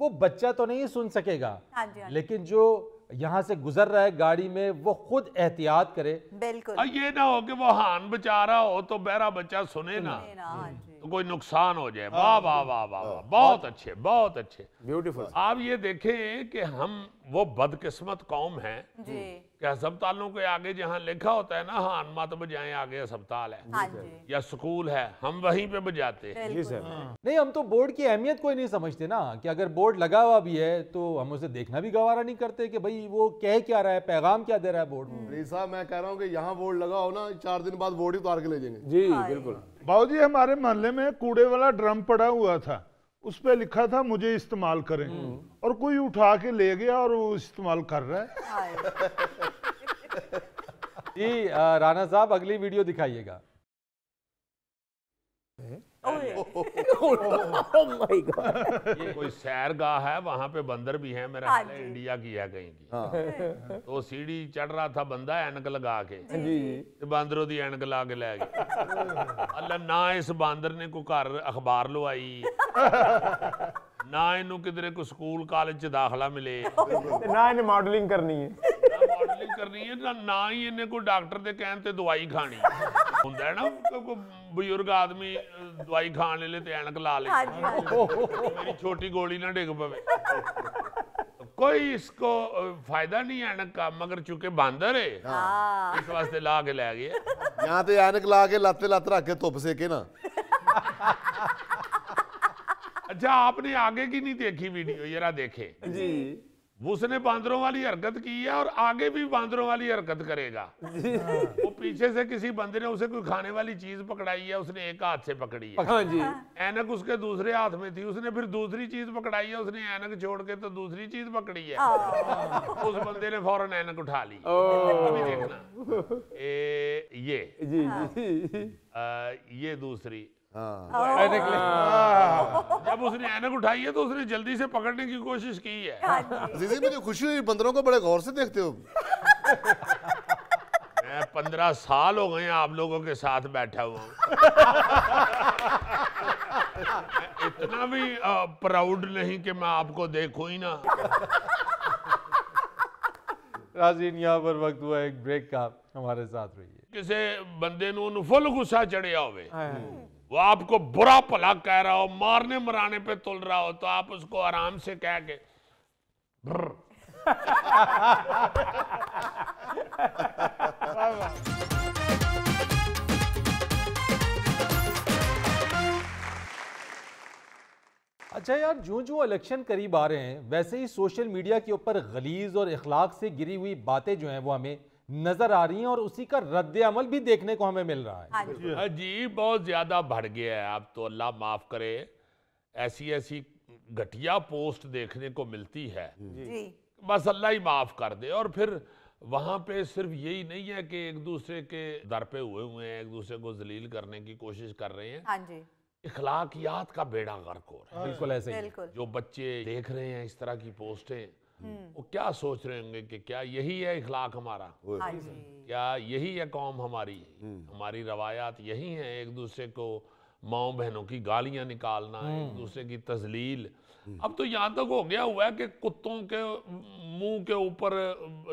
वो बच्चा तो नहीं सुन सकेगा हाँ जी, हाँ जी। लेकिन जो यहाँ से गुजर रहा है गाड़ी में वो खुद एहतियात करे। बिल्कुल ये ना हो कि वो हान बचा रहा हो तो बहरा बच्चा सुने ना हाँ जी तो कोई नुकसान हो जाए। वाह वाह वाह वाह वाह बहुत अच्छे बहुत अच्छे ब्यूटीफुल। आप ये देखें कि हम वो बदकिस्मत कौम हैं जी कि अस्पतालों के आगे जहाँ लिखा होता है ना हान मत बजाएं आगे अस्पताल है हाँ जी या स्कूल है हम वहीं पे बजाते हैं। जी सर नहीं हम तो बोर्ड की अहमियत कोई नहीं समझते ना कि अगर बोर्ड लगा हुआ भी है तो हम उसे देखना भी गवारा नहीं करते कि भाई वो कह क्या रहा है पैगाम क्या दे रहा है बोर्ड। फरीद साहब मैं कह रहा हूँ कि यहाँ बोर्ड लगा हो ना 4 दिन बाद बोर्ड ही उतार के ले जाएंगे। जी बिल्कुल। बाबूजी हमारे मोहल्ले में कूड़े वाला ड्रम पड़ा हुआ था उस पे लिखा था मुझे इस्तेमाल करें और कोई उठा के ले गया और वो इस्तेमाल कर रहा है। जी राणा साहब अगली वीडियो दिखाइएगा। ये कोई सैरगाह है वहां पे बंदर भी है मेरा ख्याल है इंडिया की है कहीं की। तो सीढ़ी चढ़ रहा था बंदा एनक लगा के ते बांदरों दी एनक ला के ले गया। अल्लाह ना इस बांदर ने कोई घर अखबार लवाई ना इनू किधरे कोई स्कूल कॉलेज च दाखला मिले ना इन्हें मॉडलिंग करनी है ना मॉडलिंग करनी है ना ही इन्हें कोई डॉक्टर दे कहन ते दवाई खानी हुंदा है ना कोई बुजुर्ग आदमी दवाई खाने ले ते ऐनक ला ले मेरी छोटी गोली ना डिग पवे कोई इसको फायदा नहीं ऐनक का मगर चूंकि बांदर है इस वास्ते ला के ले गए। यहाँ तो ऐनक ला के लाते लाते रख के धुप सेके ना। अच्छा आपने आगे की नहीं देखी वीडियो जरा देखे जी उसने बांदरों वाली हरकत की है और आगे भी बांदरों वाली हरकत करेगा। वो पीछे से किसी बंदे ने उसे कोई खाने वाली चीज पकड़ाई है उसने एक हाथ से पकड़ी है हाँ जी ऐनक उसके दूसरे हाथ में थी उसने फिर दूसरी चीज पकड़ाई है उसने ऐनक छोड़ के तो दूसरी चीज पकड़ी है उस बंदे ने फौरन ऐनक उठा ली। अभी देखना ये जी ये दूसरी हाँ। जब उसने ऐनक उठाई है तो उसने जल्दी से पकड़ने की कोशिश की है। अजीजी मुझे खुशी हुई बंदरों को बड़े गौर से देखते हो। मैं 15 साल हो गए आप लोगों के साथ बैठा हुआ हूँ इतना भी प्राउड नहीं कि मैं आपको देखूं ही ना। राजीन यहाँ पर वक्त हुआ एक ब्रेक का हमारे साथ रहिए। किसी बंदे नूं फुल गुस्सा चढ़िया होवे वो आपको बुरा भला कह रहा हो मारने मराने पे तुल रहा हो तो आप उसको आराम से कह के अच्छा यार जो जो इलेक्शन करीब आ रहे हैं वैसे ही सोशल मीडिया के ऊपर गलीज और इखलाक से गिरी हुई बातें जो हैं वो हमें नजर आ रही हैं और उसी का रद्द अमल भी देखने को हमें मिल रहा है। जी बहुत ज्यादा बढ़ गया है अब तो अल्लाह माफ करे ऐसी ऐसी घटिया पोस्ट देखने को मिलती है बस अल्लाह ही माफ कर दे। और फिर वहां पे सिर्फ यही नहीं है कि एक दूसरे के दर पे हुए हैं एक दूसरे को जलील करने की कोशिश कर रहे हैं इखलाकियात का बेड़ा गर्क हो रहा है। बिल्कुल ऐसे ही जो बच्चे देख रहे हैं इस तरह की पोस्टें वो क्या सोच रहे होंगे कि क्या यही है इखलाक हमारा क्या यही है कौम हमारी हमारी रवायात यही है एक दूसरे को माओ बहनों की गालियां निकालना एक दूसरे की तजलील अब तो यहाँ तक हो गया हुआ है कि कुत्तों के मुंह के ऊपर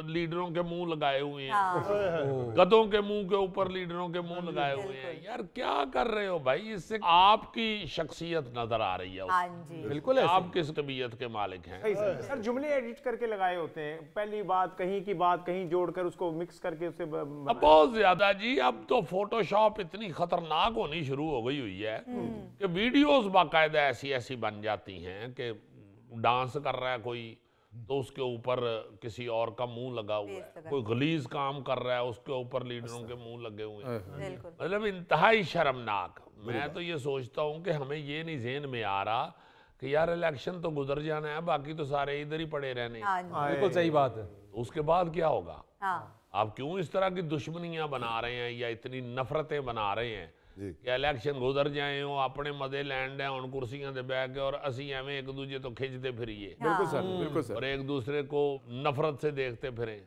लीडरों के मुंह लगाए हुए हैं, गधों के मुंह के ऊपर लीडरों के मुंह लगाए हुए हैं। यार क्या कर रहे हो भाई? इससे आपकी शख्सियत नजर आ रही है। हाँ जी बिल्कुल ऐसे। आप किस तबीयत के मालिक हैं? सही सर जुमले एडिट करके लगाए होते हैं, पहली बात कहीं की बात कहीं जोड़कर उसको मिक्स करके उसे अब बहुत ज्यादा जी। अब तो फोटोशॉप इतनी खतरनाक होनी शुरू हो गई हुई है कि वीडियोस बाकायदा ऐसी ऐसी बन जाती हैं कि डांस कर रहा है कोई तो उसके ऊपर किसी और का मुंह लगा हुआ है, कोई गलीज काम कर रहा है उसके ऊपर लीडरों के मुंह लगे हुए हैं। मतलब इंतहाई शर्मनाक। मैं तो ये सोचता हूँ कि हमें ये नहीं ज़हन में आ रहा कि यार इलेक्शन तो गुजर जाना है, बाकी तो सारे इधर ही पड़े रहने। बिल्कुल सही बात है। उसके बाद क्या होगा? आप क्यों इस तरह की दुश्मनियां बना रहे हैं या इतनी नफरतें बना रहे हैं कि इलेक्शन गुजर जाए हो अपने मजे लैंड है उन कुर्सियां दे बैठ के और असी एवं एक दूसरे तो खिंचते फिरिए। बिल्कुल सर, बिल्कुल सर। और एक दूसरे को नफरत से देखते फिरें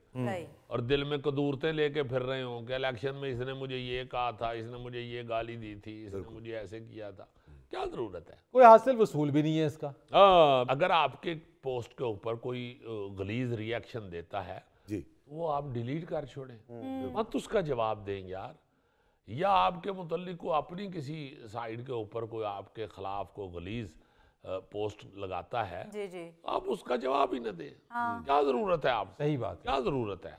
और दिल में कदूरतें लेके फिर रहे हो कि इलेक्शन में इसने मुझे ये कहा था, इसने मुझे ये गाली दी थी, इसने मुझे ऐसे किया था। क्या जरूरत है? कोई हासिल वसूल भी नहीं है इसका। अगर आपके पोस्ट के ऊपर कोई गलीज रिएक्शन देता है वो आप डिलीट कर छोड़ें, मत उसका जवाब दें यार। या आपके मुतल्लिक को अपनी किसी साइड के ऊपर कोई आपके खिलाफ को गलीज पोस्ट लगाता है आप उसका जवाब ही न दें। क्या जरूरत है? आप सही बात, क्या जरूरत है?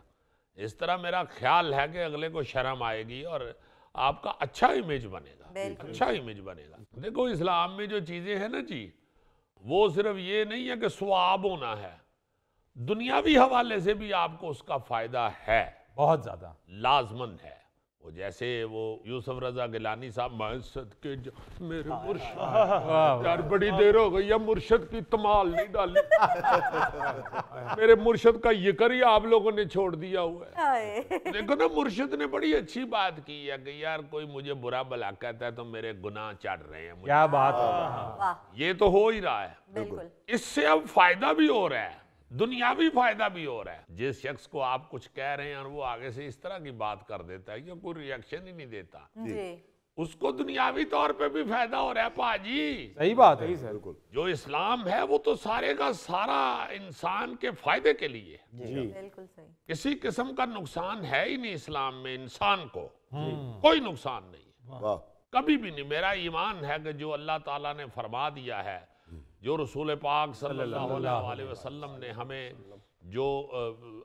इस तरह मेरा ख्याल है कि अगले को शर्म आएगी और आपका अच्छा इमेज बनेगा, अच्छा इमेज बनेगा। देखो इस्लाम में जो चीजें हैं ना जी, वो सिर्फ ये नहीं है कि स्वाब होना है, दुनियावी हवाले से भी आपको उसका फायदा है, बहुत ज्यादा लाजमन है। वो जैसे वो यूसुफ रजा गिलानी साहब, मैं सदके मेरे मुर्शिद, यार बड़ी देर हो गई है मुर्शिद की तमाल नहीं डाली मेरे मुर्शिद का जिक्र ही आप लोगों ने छोड़ दिया हुआ है। देखो ना मुर्शिद ने बड़ी अच्छी बात की है कि यार कोई मुझे बुरा भला कहता है तो मेरे गुनाह चढ़ रहे हैं। क्या बात है, ये तो हो ही रहा है। इससे अब फायदा भी हो रहा है, दुनियावी फायदा भी हो रहा है। जिस शख्स को आप कुछ कह रहे हैं और वो आगे से इस तरह की बात कर देता है, ये कोई रिएक्शन ही नहीं देता, उसको दुनियावी तौर पे भी फायदा हो रहा है पाजी। सही बात है। जो इस्लाम है वो तो सारे का सारा इंसान के फायदे के लिए, बिल्कुल सही। किसी किस्म का नुकसान है ही नहीं इस्लाम में इंसान को, कोई नुकसान नहीं, कभी भी नहीं। मेरा ईमान है कि जो अल्लाह ताला ने फरमा दिया है, जो रसूल पाक सल्लल्लाहु अलैहि वसल्लम ने हमें जो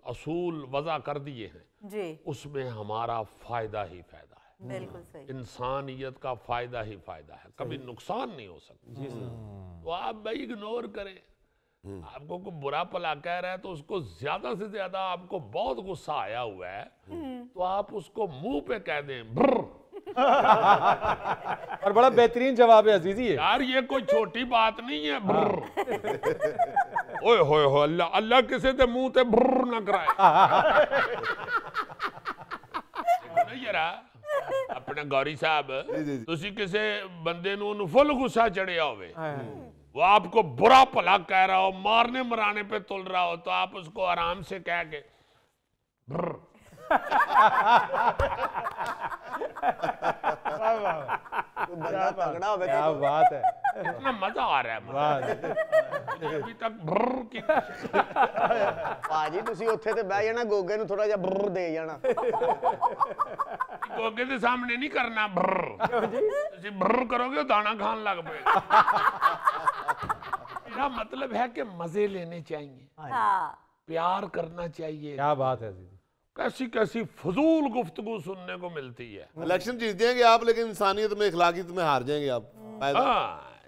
असूल वज़ा कर दिए हैं उसमें हमारा फायदा ही फायदा है। बिल्कुल सही। इंसानियत का फायदा ही फायदा है, कभी नुकसान नहीं हो सकता। तो आप भाई इग्नोर करें। आपको कोई बुरा भला कह रहा है तो उसको ज्यादा से ज्यादा आपको बहुत गुस्सा आया हुआ है तो आप उसको मुंह पे कह दें ब्र। और बड़ा बेहतरीन जवाब है अजीजी है। यार ये कोई छोटी बात नहीं है ब्र। ओए होए हो अल्लाह अल्लाह किसी के मुंह ते ब्र ना कराए। जरा अपने गौरी साहब तुसी किसी बंदे नूं फुल गुस्सा चढ़िया होवे, वो आपको बुरा भला कह रहा हो, मारने मराने पे तुल रहा हो, तो आप उसको आराम से कह के बंदा तगड़ा होवे। क्या बात है, इतना मजा आ रहा है मुझे अभी तक ब्र की। ਭਾਜੀ ਤੁਸੀਂ ਉੱਥੇ ਤੇ ਬਹਿ ਜਾਣਾ, ਗੋਗੇ ਨੂੰ ਥੋੜਾ ਜਿਹਾ ਬਰ ਦੇ ਜਾਣਾ। गोगे के सामने नहीं करना ब्र, ब्र करोगे दाना खान लग पेगा। मेरा मतलब है कि मजे लेने चाहिए, प्यार करना चाहिए। क्या बात है अजीजी। कैसी कैसी फजूल गुफ्तगू सुनने को मिलती है। इलेक्शन जीत जाएंगे आप लेकिन इंसानियत में इखलाकियत में हार जाएंगे आप।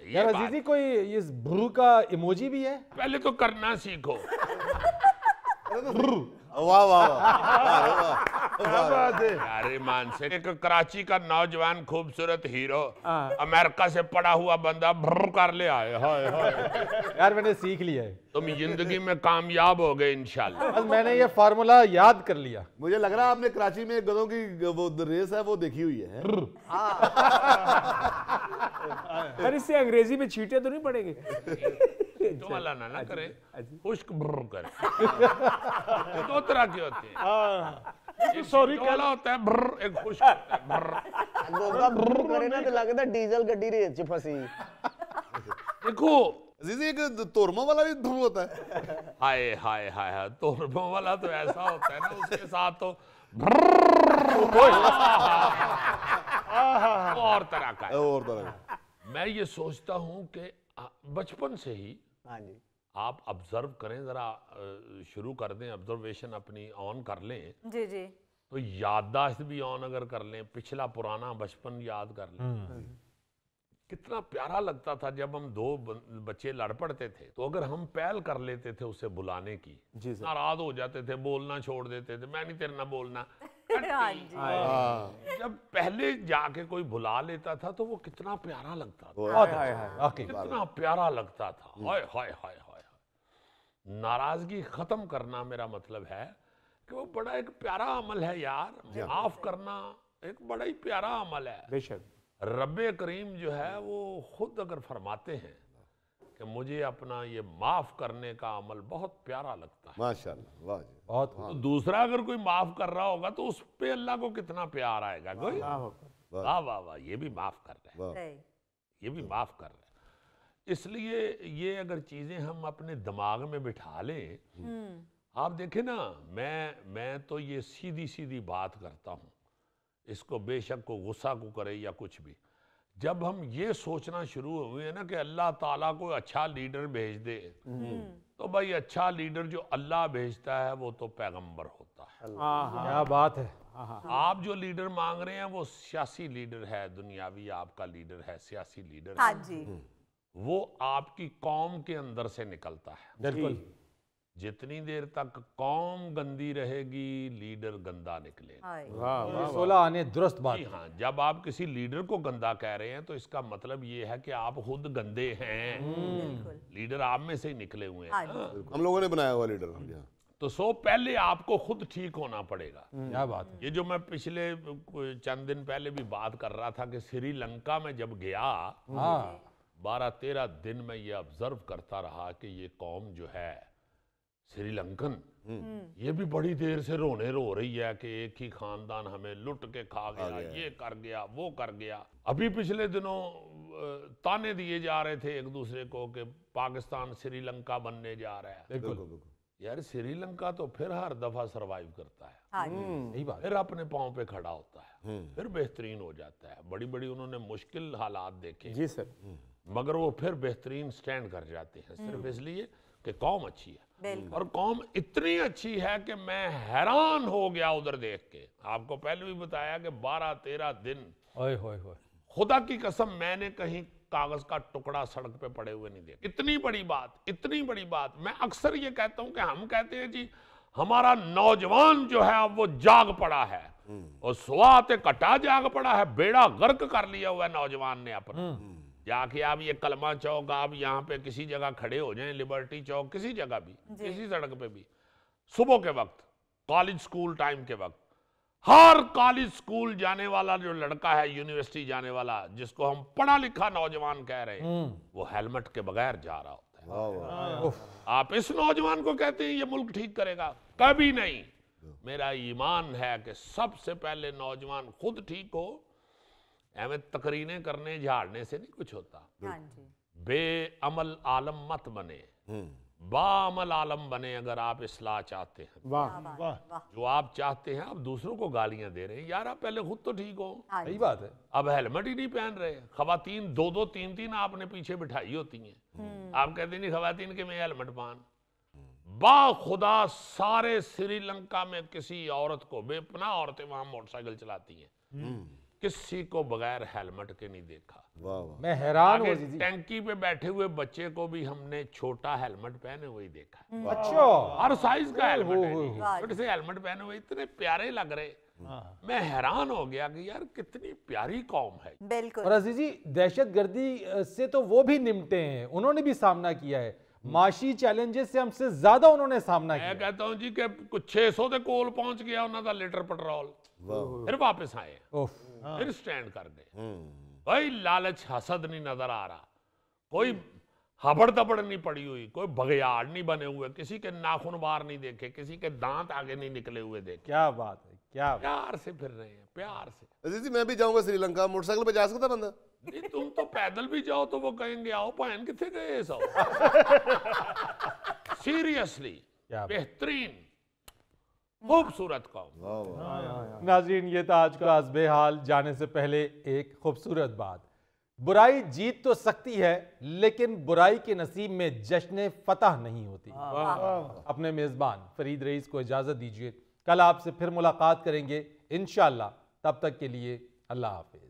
यार अजीजी कोई इस ब्रू का इमोजी भी है? पहले तो करना सीखो। वाह वाह वाह। यार मान से एक कराची का नौजवान खूबसूरत हीरो अमेरिका से पड़ा हुआ बंदा भर कर ले आए। हाय हाय यार मैंने सीख लिया है, तुम जिंदगी में कामयाब हो गए इंशाल्लाह। बस मैंने ये फार्मूला याद कर लिया। मुझे लग रहा है आपने कराची में गधों की वो रेस है वो देखी हुई है। अरे इससे अंग्रेजी में छींटे तो नहीं पड़ेंगे? तो वाला ना करे, खुश्क ब्र करे। दो तरह के होते हैं, सॉरी वाला होता है ब्र, एक खुश्क होता है ब्र। ਗੋਗਾ ਬਰ ਕਰੇ ਨਾ ਤੇ ਲੱਗਦਾ ਡੀਜ਼ਲ ਗੱਡੀ ਰੇਤ 'ਚ ਫਸੀ। देखो अजीजी एक तोरमों वाला भी धुआं होता है। हाय हाय हाय हाय, तोरमों वाला तो ऐसा होता है ना, उसके साथ तो और तरह का है। और तरह का। मैं ये सोचता हूँ कि बचपन से ही हाँ जी, आप ऑब्जर्व करें, जरा शुरू कर दें, ऑब्जर्वेशन अपनी ऑन कर लें, जी जी तो याददाश्त भी ऑन अगर कर लें, पिछला पुराना बचपन याद कर लें, कितना प्यारा लगता था जब हम दो बच्चे लड़ पड़ते थे, तो अगर हम पहल कर लेते थे उसे बुलाने की, नाराज हो जाते थे, बोलना छोड़ देते थे, मैं नहीं तेरे ना बोलना। हाँ जी जब पहले जाके कोई बुला लेता था तो वो कितना प्यारा लगता था, बहुत अच्छा, वाकई। कितना प्यारा लगता था। हाय हाय हाय हाय। नाराजगी खत्म करना मेरा मतलब है कि वो बड़ा एक प्यारा अमल है यार, माफ करना एक बड़ा ही प्यारा अमल है। बेशक रब्बे करीम जो है वो खुद अगर फरमाते हैं कि मुझे अपना ये माफ करने का अमल बहुत प्यारा लगता है, माशाल्लाह, वाह जी। बहुत तो दूसरा अगर कोई माफ कर रहा होगा तो उस पे अल्लाह को कितना प्यार आएगा। कोई वाह वाह वाह, ये भी माफ कर रहे हैं, सही ये भी माफ कर रहे हैं। इसलिए ये अगर चीजें हम अपने दिमाग में बिठा लें, आप देखें ना, मैं तो ये सीधी सीधी बात करता हूँ, इसको बेशक को गुस्सा को करे या कुछ भी, जब हम ये सोचना शुरू हुए ना कि अल्लाह ताला को अच्छा लीडर भेज दे, तो भाई अच्छा लीडर जो अल्लाह भेजता है वो तो पैगंबर होता है। क्या बात है। आप जो लीडर मांग रहे हैं वो सियासी लीडर है, दुनियावी आपका लीडर है, सियासी लीडर हाँ है, जी वो आपकी कौम के अंदर से निकलता है। बिल्कुल। जितनी देर तक कौम गंदी रहेगी लीडर गंदा निकलेगा। हाय 16 आने दुरुस्त बात। जी हाँ, जब आप किसी लीडर को गंदा कह रहे हैं तो इसका मतलब ये है कि आप खुद गंदे हैं, बिल्कुल लीडर आप में से ही निकले हुए हाँ हैं। जी हम लोगों ने बनाया हुआ लीडर। तो पहले आपको खुद ठीक होना पड़ेगा। क्या बात है। ये जो मैं पिछले चंद दिन पहले भी बात कर रहा था कि श्रीलंका में जब गया, हाँ 12-13 दिन में ये ऑब्जर्व करता रहा कि ये कौम जो है श्रीलंकन, ये भी बड़ी देर से रो रही है कि एक ही खानदान हमें लुट के खा गया, ये कर गया, वो कर गया। अभी पिछले दिनों ताने दिए जा रहे थे एक दूसरे को कि पाकिस्तान श्रीलंका बनने जा रहा है। बिल्कुल यार श्रीलंका तो फिर हर दफा सरवाइव करता है, हाँ जी सही बात है। फिर अपने पांव पे खड़ा होता है, फिर बेहतरीन हो जाता है। बड़ी बड़ी उन्होंने मुश्किल हालात देखे जी सर, मगर वो फिर बेहतरीन स्टैंड कर जाते हैं, सिर्फ इसलिए कि कौम अच्छी है। बिल्कुल और कौम इतनी अच्छी है कि मैं हैरान हो गया उधर देख के। आपको पहले भी बताया कि 12-13 दिन ओए होए होए। खुदा की कसम मैंने कहीं कागज का टुकड़ा सड़क पे पड़े हुए नहीं देखा। इतनी बड़ी बात, इतनी बड़ी बात। मैं अक्सर ये कहता हूं कि हम कहते हैं जी हमारा नौजवान जो है वो जाग पड़ा है, और स्वाते कटा जाग पड़ा है, बेड़ा गर्क कर लिया हुआ है नौजवान ने अपना। जाके आप ये कलमा चौक, आप यहाँ पे किसी जगह खड़े हो जाएं, लिबर्टी चौक, किसी जगह भी, किसी सड़क पे भी, सुबह के वक्त, कॉलेज स्कूल टाइम के वक्त, हर कॉलेज स्कूल जाने वाला जो लड़का है, यूनिवर्सिटी जाने वाला, जिसको हम पढ़ा लिखा नौजवान कह रहे हैं, वो हेलमेट के बगैर जा रहा होता है। आप इस नौजवान को कहते हैं ये मुल्क ठीक करेगा? कभी नहीं। मेरा ईमान है कि सबसे पहले नौजवान खुद ठीक हो। एवं तकरीरें करने झाड़ने से नहीं कुछ होता। हाँ जी बेअमल आलम मत बने, बाअमल आलम बने अगर आप इस्लाह चाहते हैं। वाह वाह जो आप चाहते हैं, आप दूसरों को गालियां दे रहे हैं। यार आप पहले खुद तो ठीक हो। हाँ सही जी बात है। अब हेलमेट ही नहीं पहन रहे। खवातीन 2-2, 3-3 आपने पीछे बिठाई होती हैं, आप कहते नहीं खवातीन के मैं हेलमेट पहन। बा खुदा सारे श्रीलंका में किसी औरत को, बेपनाह औरतें वहां मोटरसाइकिल चलाती हैं, किसी को बगैर हेलमेट के नहीं देखा। मैं हैरान हूँ आगे अजीजी। टैंकी पे बैठे हुए बच्चे को भी हमने छोटा हेलमेट पहने हुए ही देखा है। अच्छा हर साइज का हेलमेट है जी। वाह। छोटे से हेलमेट पहने हुए इतने प्यारे लग रहे। मैं हैरान हो गया कि यार कितनी प्यारी कौम है। और बिल्कुल अजीजी दहशतगर्दी से तो वो भी निपटे हैं, उन्होंने भी सामना किया है। माशी चैलेंजेस से हमसे ज्यादा उन्होंने सामना मैं किया। कहता हूं जी कि कुछ 600 ਦੇ ਕੋਲ पहुंच गया ਉਹਨਾਂ ਦਾ लीटर पेट्रोल, फिर वापस आए, उफ, फिर स्टैंड कर गए। भाई लालच हसद नहीं नजर आ रहा, कोई हबड़ दबड़ नहीं पड़ी हुई, कोई बघियाड़ नहीं बने हुए, किसी के नाखून बाहर नहीं देखे, किसी के दांत आगे नहीं निकले हुए देखे। क्या बात है, क्या बात। प्यार से फिर रहे हैं, प्यार से। अजीज जी मैं भी जाऊंगा श्रीलंका, मोटरसाइकिल पे जा सकता बंदा? नहीं तुम तो पैदल भी जाओ तो वो कहेंगे आओ भैन किथे गए सो। सीरियसली क्या बात। बेहतरीन खूबसूरत कौम। नाज़रीन, ये था आज का हस्बे हाल। जाने से पहले एक खूबसूरत बात, बुराई जीत तो सकती है लेकिन बुराई के नसीब में जश्न फतह नहीं होती। अपने मेज़बान फरीद रईस को इजाज़त दीजिए, कल आपसे फिर मुलाकात करेंगे इंशाअल्लाह। तब तक के लिए अल्लाह हाफ़िज़।